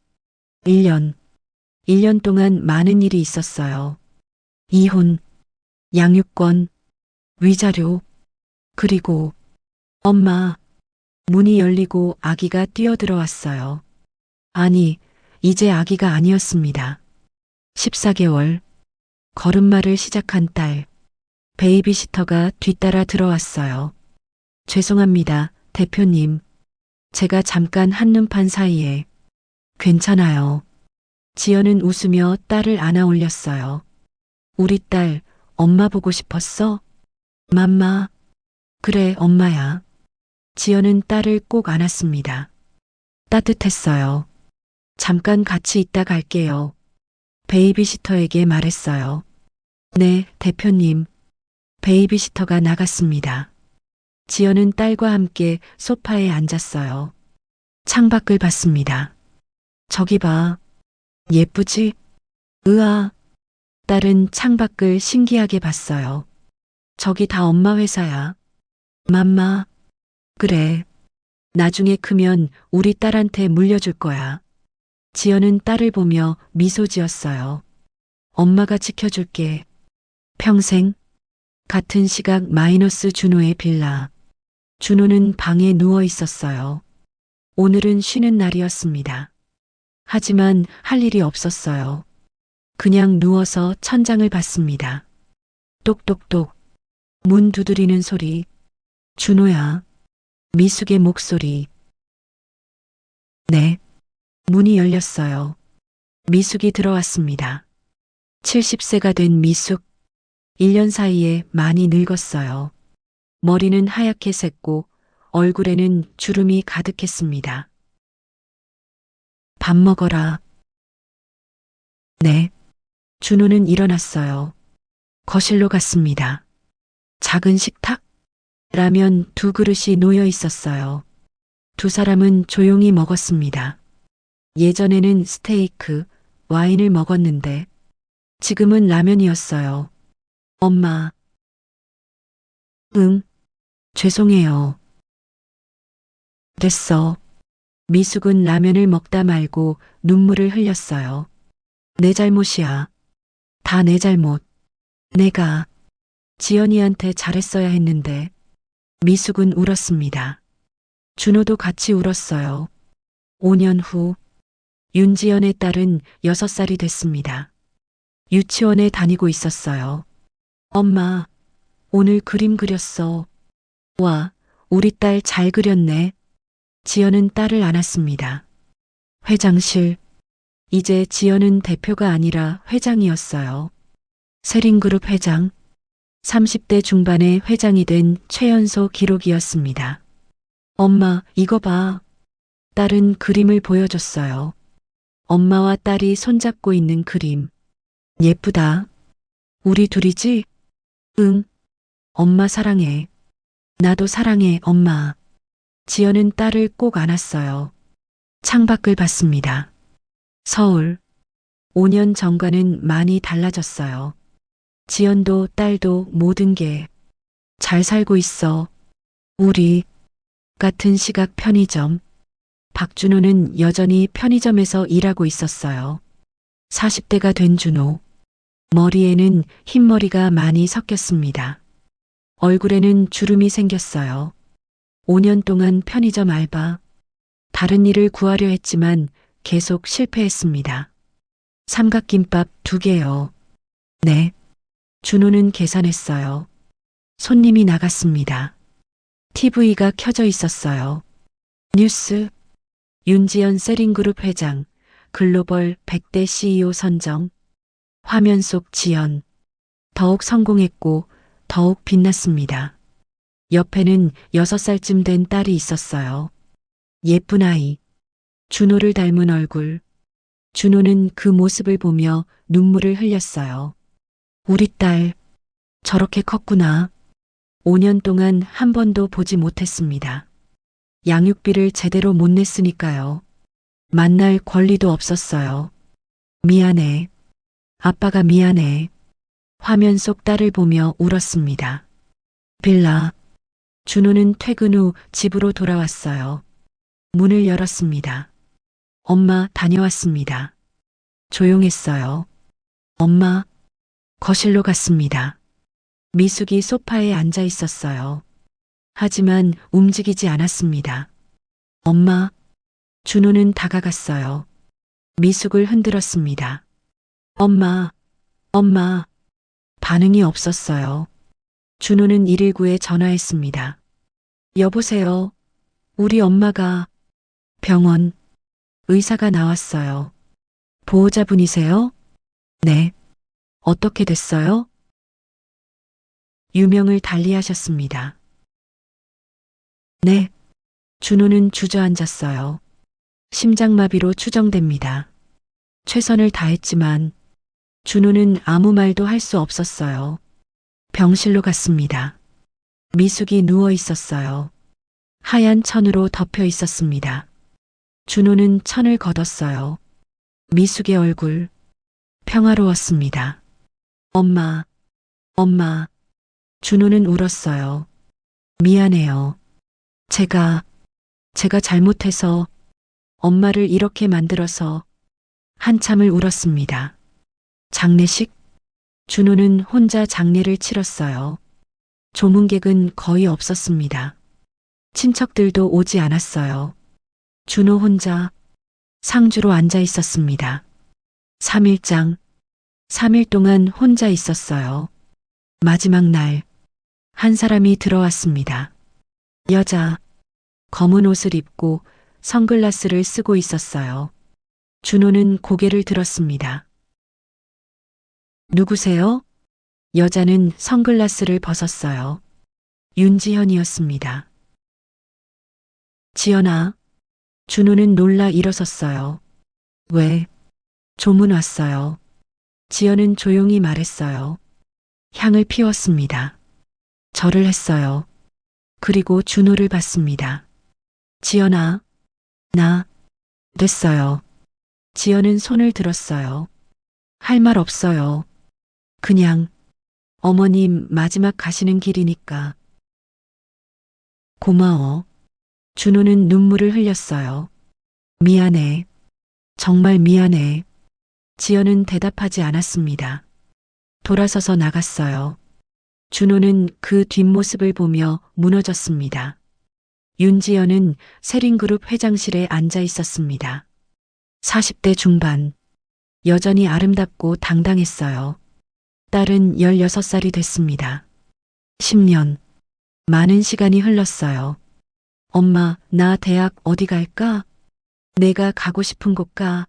1년 동안 많은 일이 있었어요. 이혼, 양육권, 위자료, 그리고 엄마. 문이 열리고 아기가 뛰어들어왔어요. 아니, 이제 아기가 아니었습니다. 14개월. 걸음마를 시작한 딸. 베이비시터가 뒤따라 들어왔어요. 죄송합니다, 대표님. 제가 잠깐 한눈판 사이에. 괜찮아요. 지연은 웃으며 딸을 안아 올렸어요. 우리 딸, 엄마 보고 싶었어? 맘마. 그래, 엄마야. 지연은 딸을 꼭 안았습니다. 따뜻했어요. 잠깐 같이 있다 갈게요. 베이비시터에게 말했어요. 네, 대표님. 베이비시터가 나갔습니다. 지연은 딸과 함께 소파에 앉았어요. 창밖을 봤습니다. 저기 봐. 예쁘지? 으아. 딸은 창밖을 신기하게 봤어요. 저기 다 엄마 회사야. 맘마. 그래. 나중에 크면 우리 딸한테 물려줄 거야. 지연은 딸을 보며 미소 지었어요. 엄마가 지켜줄게. 평생. 같은 시각 마이너스 준호의 빌라. 준호는 방에 누워 있었어요. 오늘은 쉬는 날이었습니다. 하지만 할 일이 없었어요. 그냥 누워서 천장을 봤습니다. 똑똑똑. 문 두드리는 소리. 준호야. 미숙의 목소리. 네. 문이 열렸어요. 미숙이 들어왔습니다. 70세가 된 미숙. 1년 사이에 많이 늙었어요. 머리는 하얗게 샜고 얼굴에는 주름이 가득했습니다. 밥 먹어라. 네. 준호는 일어났어요. 거실로 갔습니다. 작은 식탁? 라면 2그릇이 놓여 있었어요. 두 사람은 조용히 먹었습니다. 예전에는 스테이크, 와인을 먹었는데 지금은 라면이었어요. 엄마. 응. 죄송해요. 됐어. 미숙은 라면을 먹다 말고 눈물을 흘렸어요. 내 잘못이야. 다 내 잘못. 내가 지연이한테 잘했어야 했는데. 미숙은 울었습니다. 준호도 같이 울었어요. 5년 후 윤지연의 딸은 6살이 됐습니다. 유치원에 다니고 있었어요. 엄마, 오늘 그림 그렸어. 와, 우리 딸 잘 그렸네. 지연은 딸을 안았습니다. 회장실. 이제 지연은 대표가 아니라 회장이었어요. 세린그룹 회장. 30대 중반의 회장이 된 최연소 기록이었습니다. 엄마, 이거 봐. 딸은 그림을 보여줬어요. 엄마와 딸이 손잡고 있는 그림. 예쁘다. 우리 둘이지? 응. 엄마 사랑해. 나도 사랑해, 엄마. 지연은 딸을 꼭 안았어요. 창밖을 봤습니다. 서울. 5년 전과는 많이 달라졌어요. 지연도 딸도 모든 게 잘 살고 있어. 우리. 같은 시각 편의점. 박준호는 여전히 편의점에서 일하고 있었어요. 40대가 된 준호. 머리에는 흰머리가 많이 섞였습니다. 얼굴에는 주름이 생겼어요. 5년 동안 편의점 알바. 다른 일을 구하려 했지만 계속 실패했습니다. 삼각김밥 2개요. 네. 준호는 계산했어요. 손님이 나갔습니다. TV가 켜져 있었어요. 뉴스. 윤지연 세린그룹 회장, 글로벌 100대 CEO 선정. 화면 속 지연. 더욱 성공했고 더욱 빛났습니다. 옆에는 6살쯤 된 딸이 있었어요. 예쁜 아이. 준호를 닮은 얼굴. 준호는 그 모습을 보며 눈물을 흘렸어요. 우리 딸, 저렇게 컸구나. 5년 동안 한 번도 보지 못했습니다. 양육비를 제대로 못 냈으니까요. 만날 권리도 없었어요. 미안해. 아빠가 미안해. 화면 속 딸을 보며 울었습니다. 빌라. 준호는 퇴근 후 집으로 돌아왔어요. 문을 열었습니다. 엄마 다녀왔습니다. 조용했어요. 엄마. 거실로 갔습니다. 미숙이 소파에 앉아 있었어요. 하지만 움직이지 않았습니다. 엄마. 준호는 다가갔어요. 미숙을 흔들었습니다. 엄마. 엄마. 반응이 없었어요. 준호는 119에 전화했습니다. 여보세요. 우리 엄마가 병원 의사가 나왔어요. 보호자분이세요? 네. 어떻게 됐어요? 유명을 달리하셨습니다. 네. 준호는 주저앉았어요. 심장마비로 추정됩니다. 최선을 다했지만 준호는 아무 말도 할 수 없었어요. 병실로 갔습니다. 미숙이 누워 있었어요. 하얀 천으로 덮여 있었습니다. 준호는 천을 걷었어요. 미숙의 얼굴 평화로웠습니다. 엄마, 엄마. 준호는 울었어요. 미안해요. 제가 잘못해서 엄마를 이렇게 만들어서 한참을 울었습니다. 장례식? 준호는 혼자 장례를 치렀어요. 조문객은 거의 없었습니다. 친척들도 오지 않았어요. 준호 혼자 상주로 앉아 있었습니다. 3일장. 3일 동안 혼자 있었어요. 마지막 날, 한 사람이 들어왔습니다. 여자, 검은 옷을 입고 선글라스를 쓰고 있었어요. 준호는 고개를 들었습니다. 누구세요? 여자는 선글라스를 벗었어요. 윤지현이었습니다. 지연아. 준호는 놀라 일어섰어요. 왜? 조문 왔어요. 지연은 조용히 말했어요. 향을 피웠습니다. 절을 했어요. 그리고 준호를 봤습니다. 지연아. 나. 됐어요. 지연은 손을 들었어요. 할 말 없어요. 그냥 어머님 마지막 가시는 길이니까. 고마워. 준호는 눈물을 흘렸어요. 미안해. 정말 미안해. 지연은 대답하지 않았습니다. 돌아서서 나갔어요. 준호는 그 뒷모습을 보며 무너졌습니다. 윤지연은 세린그룹 회장실에 앉아 있었습니다. 40대 중반. 여전히 아름답고 당당했어요. 딸은 16살이 됐습니다. 10년. 많은 시간이 흘렀어요. 엄마, 나 대학 어디 갈까? 내가 가고 싶은 곳 가.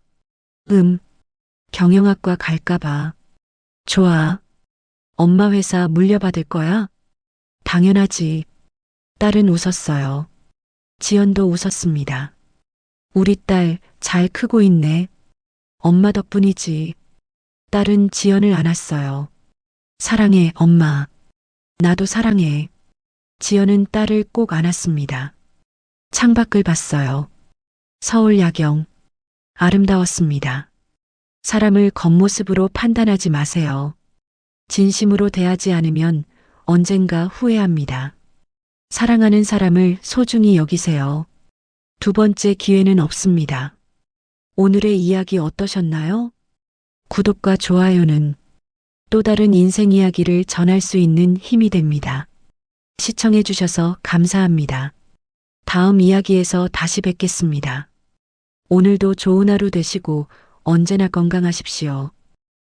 경영학과 갈까봐. 좋아. 엄마 회사 물려받을 거야? 당연하지. 딸은 웃었어요. 지연도 웃었습니다. 우리 딸 잘 크고 있네. 엄마 덕분이지. 딸은 지연을 안았어요. 사랑해, 엄마. 나도 사랑해. 지연은 딸을 꼭 안았습니다. 창밖을 봤어요. 서울 야경. 아름다웠습니다. 사람을 겉모습으로 판단하지 마세요. 진심으로 대하지 않으면 언젠가 후회합니다. 사랑하는 사람을 소중히 여기세요. 두 번째 기회는 없습니다. 오늘의 이야기 어떠셨나요? 구독과 좋아요는 또 다른 인생 이야기를 전할 수 있는 힘이 됩니다. 시청해주셔서 감사합니다. 다음 이야기에서 다시 뵙겠습니다. 오늘도 좋은 하루 되시고 언제나 건강하십시오.